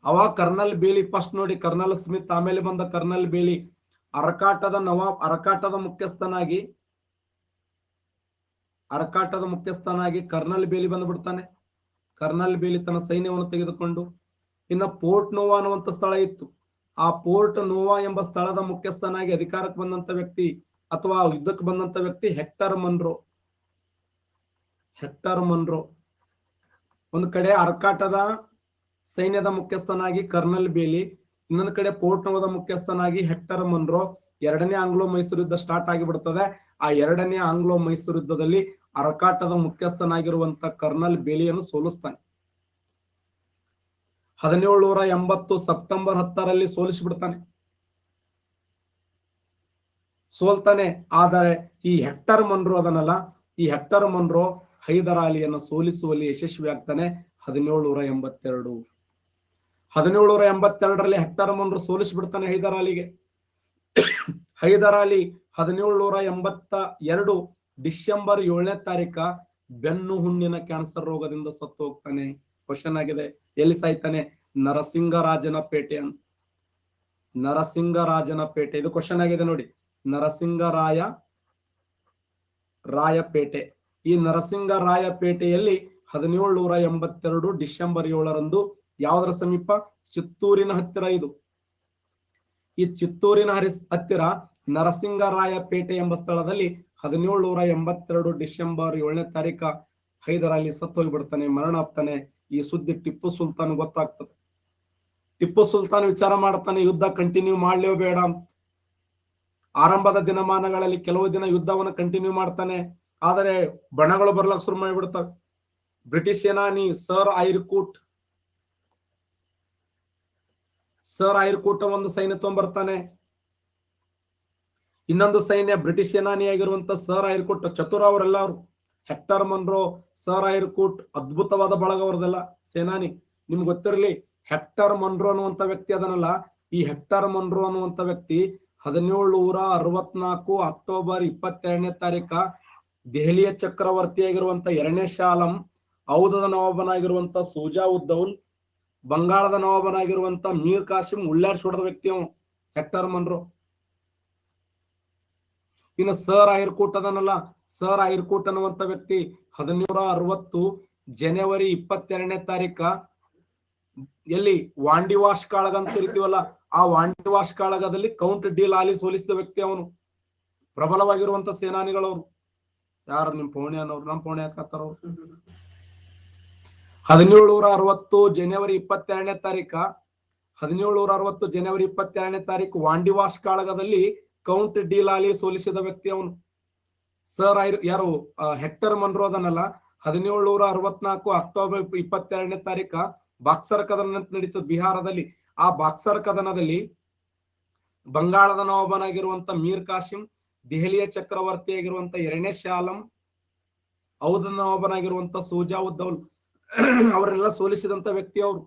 ಅವಾಗ ಕರ್ನಲ್ ಬೇಲಿ ಫಸ್ಟ್ ನೋಡಿ, ಕರ್ನಲ್ ಸ್ಮಿತ್, ಆಮೇಲೆ ಬಂದ ಕರ್ನಲ್ ಬೇಲಿ. ಅರಕಾಟದ ಮುಖ್ಯಸ್ಥನಾಗಿ ಕರ್ನಲ್ ಬೇಲಿ ಬಂದ್ಬಿಡ್ತಾನೆ. ಕರ್ನಲ್ ಬೇಲಿ ತನ್ನ ಸೈನ್ಯವನ್ನು ತೆಗೆದುಕೊಂಡು ಇನ್ನ ಪೋರ್ಟ್ ನೋವಾ ಅನ್ನುವಂತ ಸ್ಥಳ ಇತ್ತು. ಆ ಪೋರ್ಟ್ ನೋವಾ ಎಂಬ ಸ್ಥಳದ ಮುಖ್ಯಸ್ಥನಾಗಿ ಅಧಿಕಾರಕ್ಕೆ ಬಂದಂತ ವ್ಯಕ್ತಿ ಅಥವಾ ಯುದ್ಧಕ್ಕೆ ಬಂದಂತ ವ್ಯಕ್ತಿ ಹೆಕ್ಟರ್ ಮನ್ರೋ. ಒಂದು ಕಡೆ ಅರಕಾಟದ ಸೈನ್ಯದ ಮುಖ್ಯಸ್ಥನಾಗಿ ಕರ್ನಲ್ ಬೇಲಿ, ಇನ್ನೊಂದು ಕಡೆ ಪೋರ್ಟ್ ನೋವಾದ ಮುಖ್ಯಸ್ಥನಾಗಿ ಹೆಕ್ಟರ್ ಮನ್ರೋ. ಎರಡನೇ ಆಂಗ್ಲೋ ಮೈಸೂರು ಯುದ್ಧ ಸ್ಟಾರ್ಟ್ ಆಗಿಬಿಡ್ತದೆ. ಆ ಎರಡನೇ ಆಂಗ್ಲೋ ಮೈಸೂರು ಯುದ್ಧದಲ್ಲಿ ಅರಕಾಟದ ಮುಖ್ಯಸ್ಥನಾಗಿರುವಂತ ಕರ್ನಲ್ ಬೇಲಿಯನ್ನು ಸೋಲಿಸ್ತಾನೆ. 1780 ಸೆಪ್ಟೆಂಬರ್ 10ರಲ್ಲಿ ಸೋಲಿಸಿಬಿಡ್ತಾನೆ, ಸೋಲ್ತಾನೆ. ಆದರೆ ಈ ಹೆಕ್ಟರ್ ಮನ್ರೋ ಅದನ್ನಲ್ಲ, ಈ ಹೆಕ್ಟರ್ ಮನ್ರೋ ಹೈದರಾಲಿಯನ್ನು ಸೋಲಿಸುವಲ್ಲಿ ಯಶಸ್ವಿ ಆಗ್ತಾನೆ. 1782ರಲ್ಲಿ ಹೆಕ್ಟರ್ ಮನ್ರೋ ಸೋಲಿಸಿಬಿಡ್ತಾನೆ ಹೈದರಾಲಿಗೆ. ಹೈದರಾಲಿ 1782 ಡಿಸೆಂಬರ್ 7ನೇ ತಾರೀಕ ಬೆನ್ನು ಹುಣ್ಣಿನ ಕ್ಯಾನ್ಸರ್ ರೋಗದಿಂದ ಸತ್ತು ಹೋಗ್ತಾನೆ. ಕ್ವಶನ್ ಆಗಿದೆ, ಎಲ್ಲಿ ಸಾಯ್ತಾನೆ? ನರಸಿಂಗರಾಜನಪೇಟೆ ಅಂತ. ನರಸಿಂಗರಾಜನಪೇಟೆ, ಇದು ಕ್ವಶನ್ ಆಗಿದೆ ನೋಡಿ. ರಾಯಪೇಟೆ. ಈ ನರಸಿಂಗರಾಯಪೇಟೆಯಲ್ಲಿ 1782 ಡಿಸೆಂಬರ್ 7ರಂದು ಯಾವುದರ ಸಮೀಪ? ಚಿತ್ತೂರಿನ ಹತ್ತಿರ. ಇದು ಈ ಚಿತ್ತೂರಿನ ಹತ್ತಿರ ನರಸಿಂಗರಾಯಪೇಟೆ ಎಂಬ ಸ್ಥಳದಲ್ಲಿ 1782 ಡಿಸೆಂಬರ್ 7ನೇ ತಾರೀಕ ಹೈದರ್ ಅಲಿ ಸತ್ತು ಹೋಗ್ಬಿಡ್ತಾನೆ, ಮರಣ ಆಗ್ತಾನೆ. ಈ ಸುದ್ದಿ ಟಿಪ್ಪು ಸುಲ್ತಾನ್ ಗೊತ್ತಾಗ್ತದೆ. ಟಿಪ್ಪು ಸುಲ್ತಾನ್ ವಿಚಾರ ಮಾಡ್ತಾನೆ, ಯುದ್ಧ ಕಂಟಿನ್ಯೂ ಮಾಡ್ಲೇವ ಬೇಡ ಅಂತ. ಆರಂಭದ ದಿನಮಾನಗಳಲ್ಲಿ ಕೆಲವು ದಿನ ಯುದ್ಧವನ್ನು ಕಂಟಿನ್ಯೂ ಮಾಡ್ತಾನೆ, ಆದರೆ ಬಣಗಳು ಬರ್ಲಕ್ ಶುರು ಮಾಡಿಬಿಡ್ತವೆ. ಬ್ರಿಟಿಷ್ ಸೇನಾನಿ ಸರ್ ಐರ್ಕೂಟ್ ಒಂದು ಸೈನ್ಯ ತಗೊಂಡ್ಬರ್ತಾನೆ. ಇನ್ನೊಂದು ಸೈನ್ಯ ಬ್ರಿಟಿಷ್ ಸೇನಾನಿಯಾಗಿರುವಂತ ಸರ್ ಐರ್ಕೂಟ್, ಚತುರ ಅವರೆಲ್ಲರು. ಹೆಕ್ಟರ್ ಮನ್ರೋ, ಸರ್ ಐರ್ಕೂಟ್, ಅದ್ಭುತವಾದ ಬಳಗ ಅವರದೆಲ್ಲ ಸೇನಾನಿ. ನಿಮ್ಗೆ ಗೊತ್ತಿರಲಿ, ಹೆಕ್ಟರ್ ಮನ್ರೋ ಅನ್ನುವಂತ ವ್ಯಕ್ತಿ ಅದನ್ನಲ್ಲ. ಈ ಹೆಕ್ಟರ್ ಮನ್ರೋ ಅನ್ನುವಂತ ವ್ಯಕ್ತಿ 1764 ಅಕ್ಟೋಬರ್ 22ನೇ ತಾರೀಕ ದೆಹಲಿಯ ಚಕ್ರವರ್ತಿಯಾಗಿರುವಂತ 2ನೇ ಶಾ ಆಲಂ, ಔಧದ ನವಾಬನಾಗಿರುವಂತ ಸೂಜಾ ಉದ್ ದೌಲ್, ಬಂಗಾಳದ ನವಾಬನಾಗಿರುವಂತ ಮೀರ್ ಕಾಸಿಂ ಉಳ್ಳಾಡ್ಸಿ ಹೊಡೆದ ವ್ಯಕ್ತಿ ಅವನು ಹೆಕ್ಟರ್ ಮನ್ರೋ. ಇನ್ನು ಸರ್ ಐರ್ಕೂಟ್ ಅದನ್ನಲ್ಲ, ಸರ್ ಐರ್ಕೂಟ್ ಅನ್ನುವಂತ ವ್ಯಕ್ತಿ 1760 ಜನವರಿ 22ನೇ ತಾರೀಕ ಎಲ್ಲಿ ವಾಂಡಿವಾಶ್ ಕಾಳಗ ಅಂತ ಕರಿತೀವಲ್ಲ, ಆ ವಾಂಡಿವಾಶ್ ಕಾಳಗದಲ್ಲಿ ಕೌಂಟ್ ಡಿ ಲಾಲಿ ಸೋಲಿಸಿದ ವ್ಯಕ್ತಿ ಅವನು. ಪ್ರಬಲವಾಗಿರುವಂತ ಸೇನಾನಿಗಳವರು. ಯಾರು? ನಿಮ್ ಪೌಣೆ ಅನ್ನೋರು. ನಮ್ ಪೌಣೆ ಹಾಕತ್ತಾರವ್ರು. 1760 ಜನವರಿ 22ನೇ ತಾರೀಕ 1760 ಜನವರಿ 22ನೇ ತಾರೀಕು ವಾಂಡಿವಾಶ್ ಕಾಳಗದಲ್ಲಿ ಕೌಂಟ್ ಡಿ ಲಾಲಿ ಸೋಲಿಸಿದ ವ್ಯಕ್ತಿ ಅವನು. ಸರ್ ಯಾರು? ಹೆಕ್ಟರ್ ಮನ್ರೋ ಅದನ್ನಲ್ಲ. 1764 ಅಕ್ಟೋಬರ್ 22ನೇ ತಾರೀಕ ಬಾಕ್ಸರ್ ಕದನ ನಡೀತದೆ ಬಿಹಾರದಲ್ಲಿ. ಆ ಬಾಕ್ಸರ್ ಕದನದಲ್ಲಿ ಬಂಗಾಳದ ನವಾಬನಾಗಿರುವಂತ ಮೀರ್ ಕಾಸಿಂ, ದೆಹಲಿಯ ಚಕ್ರವರ್ತಿಯಾಗಿರುವಂತ 2ನೇ ಶಾ ಆಲಂ, ಔಧದ ನವಾಬನಾಗಿರುವಂತ ಸೂಜಾ ಉದ್ ದೌಲ್ ಅವರೆಲ್ಲ ಸೋಲಿಸಿದಂತ ವ್ಯಕ್ತಿ ಅವರು.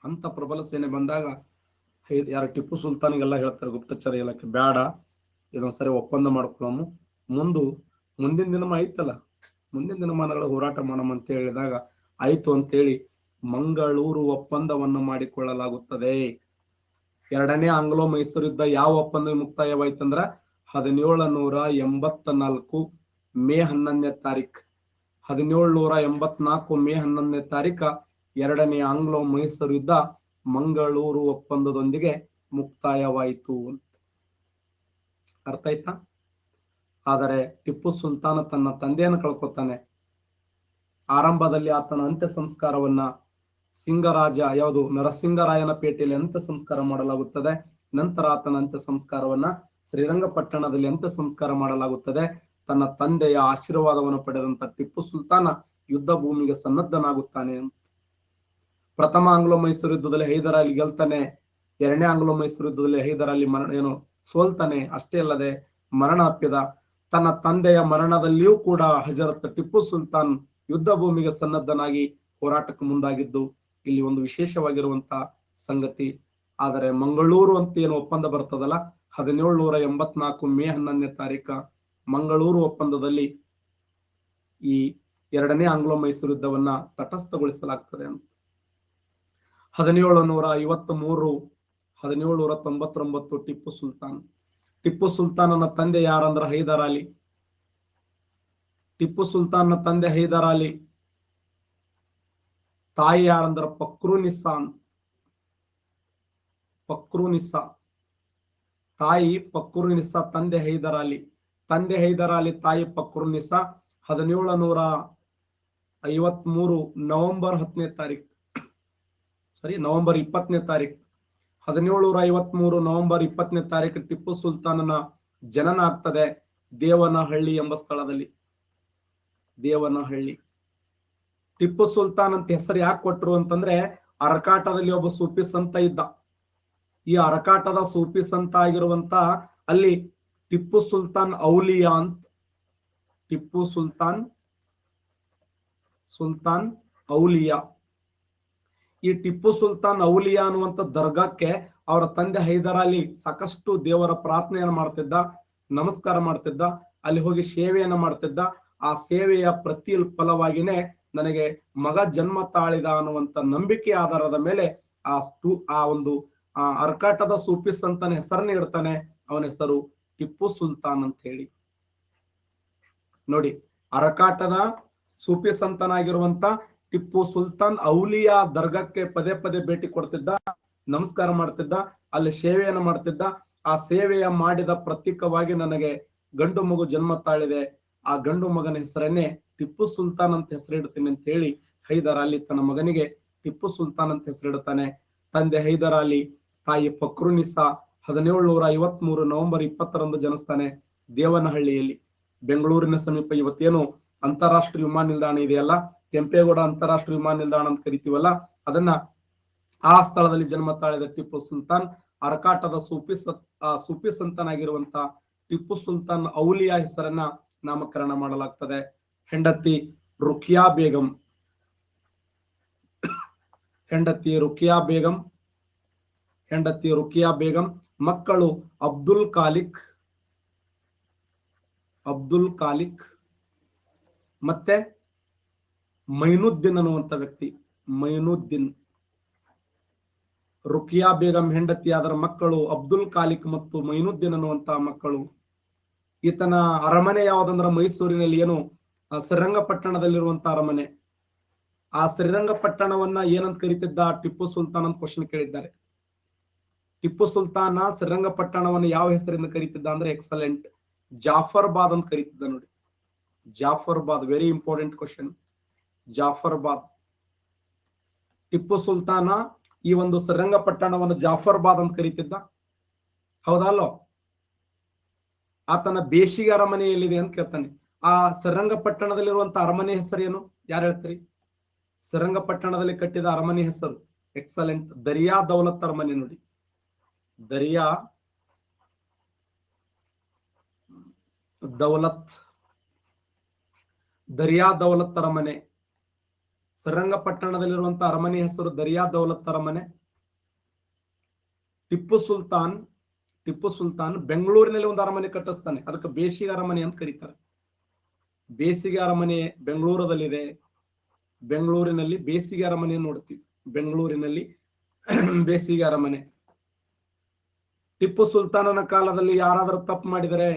ಅಂತ ಪ್ರಬಲ ಸೇನೆ ಬಂದಾಗ ಯಾರು ಟಿಪ್ಪು ಸುಲ್ತಾನಿಗೆಲ್ಲ ಹೇಳ್ತಾರೆ, ಗುಪ್ತಚರ ಇಲಾಖೆ ಬೇಡ, ಇದೊಂದ್ಸರಿ ಒಪ್ಪಂದ ಮಾಡ್ಕೊಳ್ಳೋನು, ಮುಂದಿನ ದಿನ ಐತಲ್ಲ, ಮುಂದಿನ ದಿನಮಾನಗಳ ಹೋರಾಟ ಮಾಡಮ್ ಅಂತ ಹೇಳಿದಾಗ ಆಯ್ತು ಅಂತೇಳಿ ಮಂಗಳೂರು ಒಪ್ಪಂದವನ್ನು ಮಾಡಿಕೊಳ್ಳಲಾಗುತ್ತದೆ. 2ನೇ ಆಂಗ್ಲೋ ಮೈಸೂರು ಯುದ್ಧ ಯಾವ ಒಪ್ಪಂದ ಮುಕ್ತಾಯವಾಯ್ತಂದ್ರ 1784 ಮೇ 11ನೇ ತಾರೀಕು 1784 ಮೇ 11ನೇ ತಾರೀಕ 2ನೇ ಆಂಗ್ಲೋ ಮೈಸೂರು ಯುದ್ಧ ಮಂಗಳೂರು ಒಪ್ಪಂದದೊಂದಿಗೆ ಮುಕ್ತಾಯವಾಯಿತು. ಅರ್ಥ ಆಯ್ತಾ? ಆದರೆ ಟಿಪ್ಪು ಸುಲ್ತಾನ ತನ್ನ ತಂದೆಯನ್ನು ಕಳ್ಕೊತಾನೆ. ಆರಂಭದಲ್ಲಿ ಆತನ ಅಂತ್ಯ ಸಂಸ್ಕಾರವನ್ನ ಸಿಂಗರಾಜ ಯಾವುದು ನರಸಿಂಗರಾಯನ ಪೇಟೆಯಲ್ಲಿ ಅಂತ್ಯ ಸಂಸ್ಕಾರ ಮಾಡಲಾಗುತ್ತದೆ. ನಂತರ ಆತನ ಅಂತ್ಯ ಸಂಸ್ಕಾರವನ್ನ ಶ್ರೀರಂಗಪಟ್ಟಣದಲ್ಲಿ ಅಂತ್ಯ ಸಂಸ್ಕಾರ ಮಾಡಲಾಗುತ್ತದೆ. ತನ್ನ ತಂದೆಯ ಆಶೀರ್ವಾದವನ್ನು ಪಡೆದಂತ ಟಿಪ್ಪು ಸುಲ್ತಾನ ಯುದ್ಧ ಭೂಮಿಗೆ ಸನ್ನದ್ಧನಾಗುತ್ತಾನೆ. ಪ್ರಥಮ ಆಂಗ್ಲೋ ಮೈಸೂರು ಯುದ್ಧದಲ್ಲಿ ಹೈದರ್ ಅಲಿ ಗೆಲ್ತಾನೆ. 2ನೇ ಆಂಗ್ಲೋ ಮೈಸೂರು ಯುದ್ಧದಲ್ಲಿ ಹೈದರ್ ಅಲಿ ಸೋಲ್ತಾನೆ. ಅಷ್ಟೇ ಅಲ್ಲದೆ ಮರಣ ಅಪ್ಪಿದ. ತನ್ನ ತಂದೆಯ ಮರಣದಲ್ಲಿಯೂ ಕೂಡ ಹಜರತ್ ಟಿಪ್ಪು ಸುಲ್ತಾನ್ ಯುದ್ಧ ಭೂಮಿಗೆ ಸನ್ನದ್ಧನಾಗಿ ಹೋರಾಟಕ್ಕೆ ಮುಂದಾಗಿದ್ದು ಇಲ್ಲಿ ಒಂದು ವಿಶೇಷವಾಗಿರುವಂತ ಸಂಗತಿ. ಆದರೆ ಮಂಗಳೂರು ಅಂತ ಏನು ಒಪ್ಪಂದ ಬರ್ತದಲ್ಲ 1784 ಮೇ 11ನೇ ತಾರೀಕ ಮಂಗಳೂರು ಒಪ್ಪಂದದಲ್ಲಿ ಈ 2ನೇ ಆಂಗ್ಲೋ ಮೈಸೂರು ಯುದ್ಧವನ್ನ ತಟಸ್ಥಗೊಳಿಸಲಾಗ್ತದೆ ಅಂತ. 1753 1799 ಟಿಪ್ಪು ಸುಲ್ತಾನನ ತಂದೆ ಯಾರಂದ್ರ ಹೈದರ್ ಅಲಿ. ಟಿಪ್ಪು ಸುಲ್ತಾನ್ನ ತಂದೆ ಹೈದರ್ ಅಲಿ, ತಾಯಿ ಯಾರಂದ್ರ ಪಕ್ರುನಿಸಾ. ತಾಯಿ ಪಕ್ರುನಿಸಾ, ತಂದೆ ಹೈದರ್ ಅಲಿ. ತಾಯಿ ಪಕ್ರುನಿಸಾ 1753 ನವೆಂಬರ್ 20ನೇ ತಾರೀಕು ನವೆಂಬರ್ 20ನೇ ತಾರೀಕು 1753 ನವೆಂಬರ್ 20ನೇ ತಾರೀಕು ಟಿಪ್ಪು ಸುಲ್ತಾನನ ಜನನ ಆಗ್ತದೆ ದೇವನಹಳ್ಳಿ ಎಂಬ ಸ್ಥಳದಲ್ಲಿ. ದೇವನಹಳ್ಳಿ. ಟಿಪ್ಪು ಸುಲ್ತಾನ್ ಅಂತ ಹೆಸರು ಯಾಕೆ ಕೊಟ್ರು ಅಂತಂದ್ರೆ ಅರಕಾಟದಲ್ಲಿ ಒಬ್ಬ ಸೂಫಿ ಸಂತ ಇದ್ದ. ಈ ಅರಕಾಟದ ಸೂಫಿ ಸಂತ ಆಗಿರುವಂತ ಅಲ್ಲಿ ಟಿಪ್ಪು ಸುಲ್ತಾನ್ ಔಲಿಯಾ ಅಂತ, ಟಿಪ್ಪು ಸುಲ್ತಾನ್ ಔಲಿಯಾ. ಈ ಟಿಪ್ಪು ಸುಲ್ತಾನ್ ಔಲಿಯಾ ಅನ್ನುವಂತ ದರ್ಗಾಕ್ಕೆ ಅವರ ತಂದೆ ಹೈದರ್ ಅಲಿ ಸಾಕಷ್ಟು ದೇವರ ಪ್ರಾರ್ಥನೆಯನ್ನು ಮಾಡ್ತಿದ್ದ, ನಮಸ್ಕಾರ ಮಾಡ್ತಿದ್ದ, ಅಲ್ಲಿ ಹೋಗಿ ಸೇವೆಯನ್ನ ಮಾಡ್ತಿದ್ದ. ಆ ಸೇವೆಯ ಪ್ರತಿ ಫಲವಾಗಿನೇ ನನಗೆ ಮಗ ಜನ್ಮ ತಾಳಿದ ಅನ್ನುವಂತ ನಂಬಿಕೆ ಆಧಾರದ ಮೇಲೆ ಆ ಒಂದು ಅರ್ಕಾಟದ ಸೂಫಿ ಸಂತನ ಹೆಸರನ್ನ ಇಡ್ತಾನೆ. ಅವನ ಹೆಸರು ಟಿಪ್ಪು ಸುಲ್ತಾನ್ ಅಂತ ಹೇಳಿ. ನೋಡಿ, ಅರಕಾಟದ ಸೂಫಿ ಸಂತನಾಗಿರುವಂತ ಟಿಪ್ಪು ಸುಲ್ತಾನ್ ಔಲಿಯಾ ದರ್ಗಕ್ಕೆ ಪದೇ ಪದೇ ಭೇಟಿ ಕೊಡ್ತಿದ್ದ, ನಮಸ್ಕಾರ ಮಾಡ್ತಿದ್ದ, ಅಲ್ಲಿ ಸೇವೆಯನ್ನು ಮಾಡ್ತಿದ್ದ. ಆ ಸೇವೆಯ ಮಾಡಿದ ಪ್ರತೀಕವಾಗಿ ನನಗೆ ಗಂಡು ಮಗು ಜನ್ಮ ತಾಳಿದೆ, ಆ ಗಂಡು ಮಗನ ಹೆಸರನ್ನೇ ಟಿಪ್ಪು ಸುಲ್ತಾನ್ ಅಂತ ಹೆಸರಿಡ್ತೀನಿ ಅಂತ ಹೇಳಿ ಹೈದರ್ ಅಲಿ ತನ್ನ ಮಗನಿಗೆ ಟಿಪ್ಪು ಸುಲ್ತಾನ್ ಅಂತ ಹೆಸರಿಡ್ತಾನೆ. ತಂದೆ ಹೈದರ್ ಅಲಿ, ತಾಯಿ ಫಕ್ರುನಿಸಾ 1753 ನವೆಂಬರ್ 20ರಂದು ಜನಿಸ್ತಾನೆ ದೇವನಹಳ್ಳಿಯಲ್ಲಿ, ಬೆಂಗಳೂರಿನ ಸಮೀಪ. ಇವತ್ತೇನು ಅಂತಾರಾಷ್ಟ್ರೀಯ ವಿಮಾನ ನಿಲ್ದಾಣ ಇದೆಯಲ್ಲ, ಕೆಂಪೇಗೌಡ ಅಂತಾರಾಷ್ಟ್ರೀಯ ವಿಮಾನ ನಿಲ್ದಾಣ ಅಂತ ಕರಿತೀವಲ್ಲ, ಅದನ್ನ ಆ ಸ್ಥಳದಲ್ಲಿ ಜನ್ಮ ತಾಳಿದ ಟಿಪ್ಪು ಸುಲ್ತಾನ್ ಅರಕಾಟದ ಸೂಫಿ ಸಂತನಾಗಿರುವಂತ ಟಿಪ್ಪು ಸುಲ್ತಾನ್ ಔಲಿಯಾ ಹೆಸರನ್ನ ನಾಮಕರಣ ಮಾಡಲಾಗ್ತದೆ. ಹೆಂಡತಿ ರುಕಿಯಾ ಬೇಗಂ, ಹೆಂಡತಿ ರುಕಿಯಾ ಬೇಗಂ, ಮಕ್ಕಳು ಅಬ್ದುಲ್ ಖಾಲಿಕ್ ಮತ್ತೆ ಮೈನುದ್ದೀನ್ ಅನ್ನುವಂತ ವ್ಯಕ್ತಿ. ಮೈನುದ್ದೀನ್, ರುಕಿಯಾ ಬೇಗಂ ಹೆಂಡತಿ, ಅದರ ಮಕ್ಕಳು ಅಬ್ದುಲ್ ಖಾಲಿಕ್ ಮತ್ತು ಮೈನುದ್ದೀನ್ ಅನ್ನುವಂತಹ ಮಕ್ಕಳು. ಈತನ ಅರಮನೆ ಯಾವ್ದಂದ್ರ ಮೈಸೂರಿನಲ್ಲಿ ಏನು ಶ್ರೀರಂಗಪಟ್ಟಣದಲ್ಲಿರುವಂತಹ ಅರಮನೆ. ಆ ಶ್ರೀರಂಗಪಟ್ಟಣವನ್ನ ಏನಂತ ಕರೀತಿದ್ದ ಟಿಪ್ಪು ಸುಲ್ತಾನ್ ಅಂತ ಕ್ವಶನ್ ಕೇಳಿದ್ದಾರೆ. ಟಿಪ್ಪು ಸುಲ್ತಾನ ಶ್ರೀರಂಗಪಟ್ಟಣವನ್ನು ಯಾವ ಹೆಸರಿಂದ ಕರೀತಿದ್ದ ಅಂದ್ರೆ ಎಕ್ಸಲೆಂಟ್, ಜಾಫರ್ಬಾದ್ ಅಂತ ಕರೀತಿದ್ದ. ನೋಡಿ, ಜಾಫರ್ಬಾದ್, ವೆರಿ ಇಂಪಾರ್ಟೆಂಟ್ ಕ್ವಶನ್. ಜಾಫರ್ಬಾದ್, ಟಿಪ್ಪು ಸುಲ್ತಾನ ಈ ಒಂದು ಶ್ರೀರಂಗಪಟ್ಟಣವನ್ನು ಜಾಫರ್ಬಾದ್ ಅಂತ ಕರೀತಿದ್ದ, ಹೌದಲ್ಲೋ? ಆತನ ಬೇಸಿಗೆ ಅರಮನೆ ಎಲ್ಲಿದೆ ಅಂತ ಕೇಳ್ತಾನೆ. ಆ ಶ್ರೀರಂಗಪಟ್ಟಣದಲ್ಲಿರುವಂತ ಅರಮನೆ ಹೆಸರೇನು, ಯಾರು ಹೇಳ್ತೀರಿ? ಶ್ರೀರಂಗಪಟ್ಟಣದಲ್ಲಿ ಕಟ್ಟಿದ ಅರಮನೆ ಹೆಸರು ಎಕ್ಸಲೆಂಟ್, ದರಿಯಾ ದೌಲತ್ ಅರಮನೆ. ನೋಡಿ, ದರಿಯಾ ದೌಲತ್ ಅರಮನೆ. ಶ್ರೀರಂಗಪಟ್ಟಣದಲ್ಲಿರುವಂತ ಅರಮನೆ ಹೆಸರು ದರಿಯಾ ದೌಲತ್ ಅರಮನೆ. ಟಿಪ್ಪು ಸುಲ್ತಾನ್ ಬೆಂಗಳೂರಿನಲ್ಲಿ ಒಂದು ಅರಮನೆ ಕಟ್ಟಿಸ್ತಾನೆ, ಅದಕ್ಕೆ ಬೇಸಿಗೆ ಅರಮನೆ ಅಂತ ಕರೀತಾರೆ. ಬೇಸಿಗೆ ಅರಮನೆ ಬೆಂಗಳೂರದಲ್ಲಿದೆ. ಬೆಂಗಳೂರಿನಲ್ಲಿ ಬೇಸಿಗೆ ಅರಮನೆ ನೋಡ್ತೀವಿ, ಬೆಂಗಳೂರಿನಲ್ಲಿ ಬೇಸಿಗೆ ಅರಮನೆ. ಟಿಪ್ಪು ಸುಲ್ತಾನನ ಕಾಲದಲ್ಲಿ ಯಾರಾದರೂ ತಪ್ಪು ಮಾಡಿದರೆ,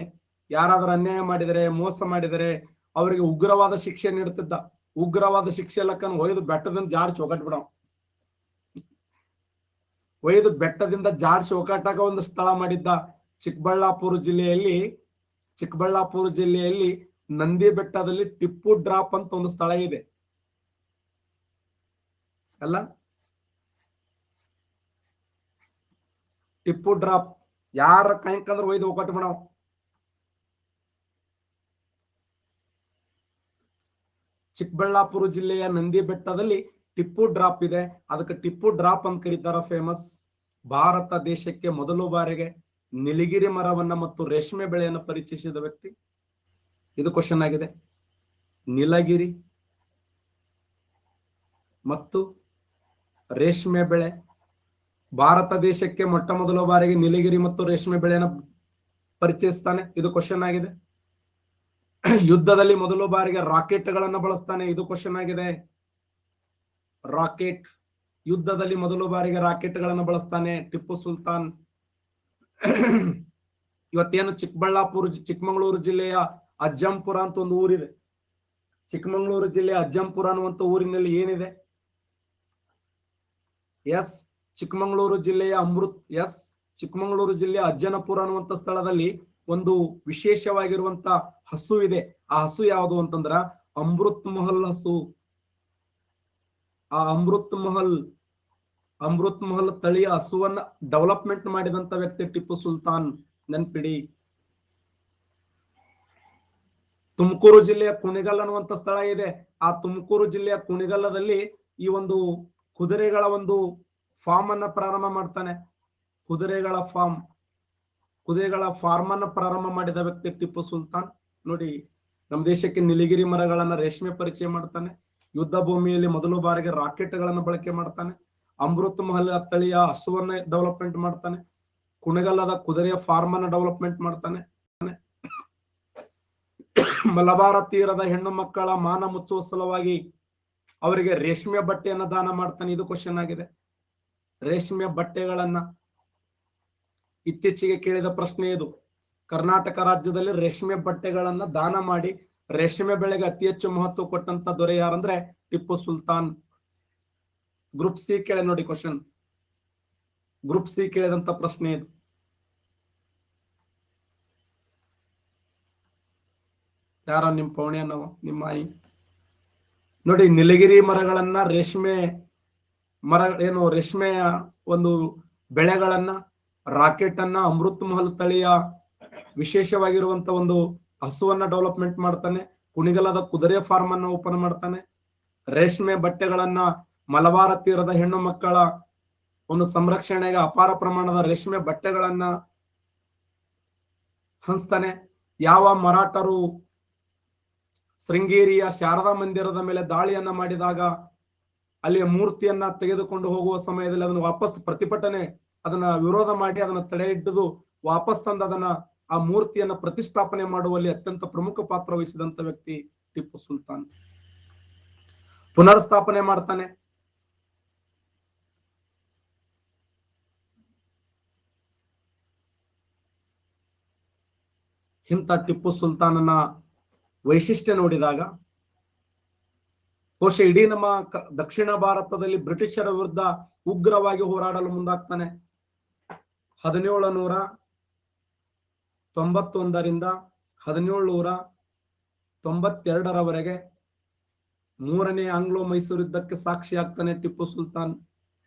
ಯಾರಾದರೂ ಅನ್ಯಾಯ ಮಾಡಿದರೆ, ಮೋಸ ಮಾಡಿದರೆ ಅವರಿಗೆ ಉಗ್ರವಾದ ಶಿಕ್ಷೆ ನೀಡುತ್ತಿದ್ದ. ಉಗ್ರವಾದ ಶಿಕ್ಷೆ ಲಕ್ಕನ್ನು ಒಯ್ದು ಬೆಟ್ಟದಿಂದ ಜಾಡ್ಸಿ ಒಗಟ್ಬಿಡ, ಒಯ್ದು ಬೆಟ್ಟದಿಂದ ಜಾಡ್ಸಿ ಒಗಟಾಗ ಒಂದು ಸ್ಥಳ ಮಾಡಿದ್ದ. ಚಿಕ್ಕಬಳ್ಳಾಪುರ ಜಿಲ್ಲೆಯಲ್ಲಿ ನಂದಿ ಬೆಟ್ಟದಲ್ಲಿ ಟಿಪ್ಪು ಡ್ರಾಪ್ ಅಂತ ಒಂದು ಸ್ಥಳ ಇದೆ ಅಲ್ಲ. ಟಿಪ್ಪು ಡ್ರಾಪ್ ಯಾರ ಕೈಕಂದ್ರೆ ಒಯ್ದು ಒಕ್ಕಟ್ಟು ಬಿಡವ್. ಚಿಕ್ಕಬಳ್ಳಾಪುರ ಜಿಲ್ಲೆಯ ನಂದಿ ಬೆಟ್ಟದಲ್ಲಿ ಟಿಪ್ಪು ಡ್ರಾಪ್ ಇದೆ, ಅದಕ್ಕೆ ಟಿಪ್ಪು ಡ್ರಾಪ್ ಅಂತ ಕರೀತಾರ. ಫೇಮಸ್. ಭಾರತ ದೇಶಕ್ಕೆ ಮೊದಲು ಬಾರಿಗೆ ನೀಲಗಿರಿ ಮರವನ್ನ ಮತ್ತು ರೇಷ್ಮೆ ಬೆಳೆಯನ್ನು ಪರಿಚಯಿಸಿದ ವ್ಯಕ್ತಿ. ಇದು ಕ್ವಶನ್ ಆಗಿದೆ. ನೀಲಗಿರಿ ಮತ್ತು ರೇಷ್ಮೆ ಬೆಳೆ, ಭಾರತ ದೇಶಕ್ಕೆ ಮೊಟ್ಟ ಮೊದಲ ಬಾರಿಗೆ ನೀಲಗಿರಿ ಮತ್ತು ರೇಷ್ಮೆ ಬೆಳೆಯನ್ನು ಪರಿಚಯಿಸ್ತಾನೆ. ಇದು ಕ್ವಶನ್ ಆಗಿದೆ. ಯುದ್ಧದಲ್ಲಿ ಮೊದಲ ಬಾರಿಗೆ ರಾಕೆಟ್ ಗಳನ್ನ ಬಳಸ್ತಾನೆ. ಇದು ಕ್ವಶನ್ ಆಗಿದೆ. ರಾಕೆಟ್, ಯುದ್ಧದಲ್ಲಿ ಮೊದಲ ಬಾರಿಗೆ ರಾಕೆಟ್ ಗಳನ್ನ ಬಳಸ್ತಾನೆ ಟಿಪ್ಪು ಸುಲ್ತಾನ್. ಇವತ್ತೇನು ಚಿಕ್ಕಮಗಳೂರು ಜಿಲ್ಲೆಯ ಅಜ್ಜಂಪುರ ಅಂತ ಒಂದು ಊರಿದೆ. ಚಿಕ್ಕಮಗಳೂರು ಜಿಲ್ಲೆಯ ಅಜ್ಜಂಪುರ ಅನ್ನುವಂತ ಊರಿನಲ್ಲಿ ಏನಿದೆ? ಎಸ್, ಚಿಕ್ಕಮಗಳೂರು ಜಿಲ್ಲೆಯ ಚಿಕ್ಕಮಗಳೂರು ಜಿಲ್ಲೆಯ ಅಜ್ಜನಪುರ ಅನ್ನುವಂತ ಸ್ಥಳದಲ್ಲಿ ಒಂದು ವಿಶೇಷವಾಗಿರುವಂತ ಹಸು ಇದೆ. ಆ ಹಸು ಯಾವುದು ಅಂತಂದ್ರ ಅಮೃತ್ ಮಹಲ್ ಹಸು. ಆ ಅಮೃತ್ ಮಹಲ್ ತಳಿಯ ಹಸುವನ್ನ ಡೆವಲಪ್ಮೆಂಟ್ ಮಾಡಿದಂತ ವ್ಯಕ್ತಿ ಟಿಪ್ಪು ಸುಲ್ತಾನ್, ನೆನ್ಪಿಡಿ. ತುಮಕೂರು ಜಿಲ್ಲೆಯ ಕುಣಿಗಲ್ ಅನ್ನುವಂತ ಸ್ಥಳ ಇದೆ. ಆ ತುಮಕೂರು ಜಿಲ್ಲೆಯ ಕುಣಿಗಲ್ಲದಲ್ಲಿ ಈ ಒಂದು ಕುದುರೆಗಳ ಒಂದು ಫಾರ್ಮ್ ಅನ್ನ ಪ್ರಾರಂಭ ಮಾಡ್ತಾನೆ. ಕುದುರೆಗಳ ಫಾರ್ಮ್ ಅನ್ನ ಪ್ರಾರಂಭ ಮಾಡಿದ ವ್ಯಕ್ತಿ ಟಿಪ್ಪು ಸುಲ್ತಾನ್. ನೋಡಿ, ನಮ್ಮ ದೇಶಕ್ಕೆ ನೀಲಗಿರಿ ಮರಗಳನ್ನ ರೇಷ್ಮೆ ಪರಿಚಯ ಮಾಡ್ತಾನೆ. ಯುದ್ಧ ಭೂಮಿಯಲ್ಲಿ ಮೊದಲ ಬಾರಿಗೆ ರಾಕೆಟ್ ಗಳನ್ನ ಬಳಕೆ ಮಾಡ್ತಾನೆ. ಅಮೃತ್ ಮಹಲ್ ತಳಿಯ ಹಸುವನ್ನ ಡೆವಲಪ್ಮೆಂಟ್ ಮಾಡ್ತಾನೆ. ಕುಣಿಗಲ್ಲದ ಕುದುರೆಯ ಫಾರ್ಮ್ ಅನ್ನ ಡೆವಲಪ್ಮೆಂಟ್ ಮಾಡ್ತಾನೆ. ಮಲಬಾರ ತೀರದ ಹೆಣ್ಣು ಮಕ್ಕಳ ಮಾನ ಮುಚ್ಚುವ ಸಲುವಾಗಿ ಅವರಿಗೆ ರೇಷ್ಮೆ ಬಟ್ಟೆಯನ್ನ ದಾನ ಮಾಡ್ತಾನೆ. ಇದು ಕ್ವಶನ್ ಆಗಿದೆ. ರೇಷ್ಮೆ ಬಟ್ಟೆಗಳನ್ನ ಇತ್ತೀಚೆಗೆ ಕೇಳಿದ ಪ್ರಶ್ನೆ ಇದು. ಕರ್ನಾಟಕ ರಾಜ್ಯದಲ್ಲಿ ರೇಷ್ಮೆ ಬಟ್ಟೆಗಳನ್ನ ದಾನ ಮಾಡಿ ರೇಷ್ಮೆ ಬೆಳೆಗೆ ಅತಿ ಹೆಚ್ಚು ಮಹತ್ವ ಕೊಟ್ಟಂತ ದೊರೆ ಯಾರಂದ್ರೆ ಟಿಪ್ಪು ಸುಲ್ತಾನ್. ಗ್ರೂಪ್ ಸಿ ಕೇಳ ನೋಡಿ ಕ್ವಶನ್, ಗ್ರೂಪ್ ಸಿ ಕೇಳಿದಂತ ಪ್ರಶ್ನೆ ಇದು. ಯಾರ ನಿಮ್ ಪೌಣಿ ಅನ್ನವ ನಿಮ್ಮ ಆಯಿ ನೋಡಿ. ನೀಲಗಿರಿ ಮರಗಳನ್ನ, ರೇಷ್ಮೆ ಮರ ಏನು ರೇಷ್ಮೆಯ ಒಂದು ಬೆಳೆಗಳನ್ನ, ರಾಕೆಟ್ ಅನ್ನ, ಅಮೃತ್ ಮಹಲ್ ತಳಿಯ ವಿಶೇಷವಾಗಿರುವಂತ ಒಂದು ಹಸುವನ್ನ ಡೆವಲಪ್ಮೆಂಟ್ ಮಾಡ್ತಾನೆ. ಕುಣಿಗಲದ ಕುದುರೆ ಫಾರ್ಮ್ ಅನ್ನ ಓಪನ್ ಮಾಡ್ತಾನೆ. ರೇಷ್ಮೆ ಬಟ್ಟೆಗಳನ್ನ, ಮಲಬಾರ ತೀರದ ಹೆಣ್ಣು ಮಕ್ಕಳ ಒಂದು ಸಂರಕ್ಷಣೆಗೆ ಅಪಾರ ಪ್ರಮಾಣದ ರೇಷ್ಮೆ ಬಟ್ಟೆಗಳನ್ನ ಹಂಚ್ತಾನೆ. ಯಾವ ಮರಾಠರು ಶೃಂಗೇರಿಯ ಶಾರದಾ ಮಂದಿರದ ಮೇಲೆ ದಾಳಿಯನ್ನ ಮಾಡಿದಾಗ ಅಲ್ಲಿಯ ಮೂರ್ತಿಯನ್ನ ತೆಗೆದುಕೊಂಡು ಹೋಗುವ ಸಮಯದಲ್ಲಿ ಅದನ್ನು ವಾಪಸ್ ಪ್ರತಿಭಟನೆ, ಅದನ್ನ ವಿರೋಧ ಮಾಡಿ ಅದನ್ನ ತಡೆ ಹಿಡಿದು ವಾಪಸ್ ತಂದು ಅದನ್ನ ಆ ಮೂರ್ತಿಯನ್ನ ಪ್ರತಿಷ್ಠಾಪನೆ ಮಾಡುವಲ್ಲಿ ಅತ್ಯಂತ ಪ್ರಮುಖ ಪಾತ್ರ ವಹಿಸಿದಂತ ವ್ಯಕ್ತಿ ಟಿಪ್ಪು ಸುಲ್ತಾನ್. ಪುನರ್ಸ್ಥಾಪನೆ ಮಾಡ್ತಾನೆ. ಇಂಥ ಟಿಪ್ಪು ಸುಲ್ತಾನನ ವೈಶಿಷ್ಟ್ಯ ನೋಡಿದಾಗ ಬಹುಶಃ ಇಡೀ ನಮ್ಮ ದಕ್ಷಿಣ ಭಾರತದಲ್ಲಿ ಬ್ರಿಟಿಷರ ವಿರುದ್ಧ ಉಗ್ರವಾಗಿ ಹೋರಾಡಲು ಮುಂದಾಗ್ತಾನೆ. 1791ರಿಂದ 1792ರವರೆಗೆ ಮೂರನೇ ಆಂಗ್ಲೋ ಮೈಸೂರು ಯುದ್ಧಕ್ಕೆ ಸಾಕ್ಷಿ ಆಗ್ತಾನೆ ಟಿಪ್ಪು ಸುಲ್ತಾನ್.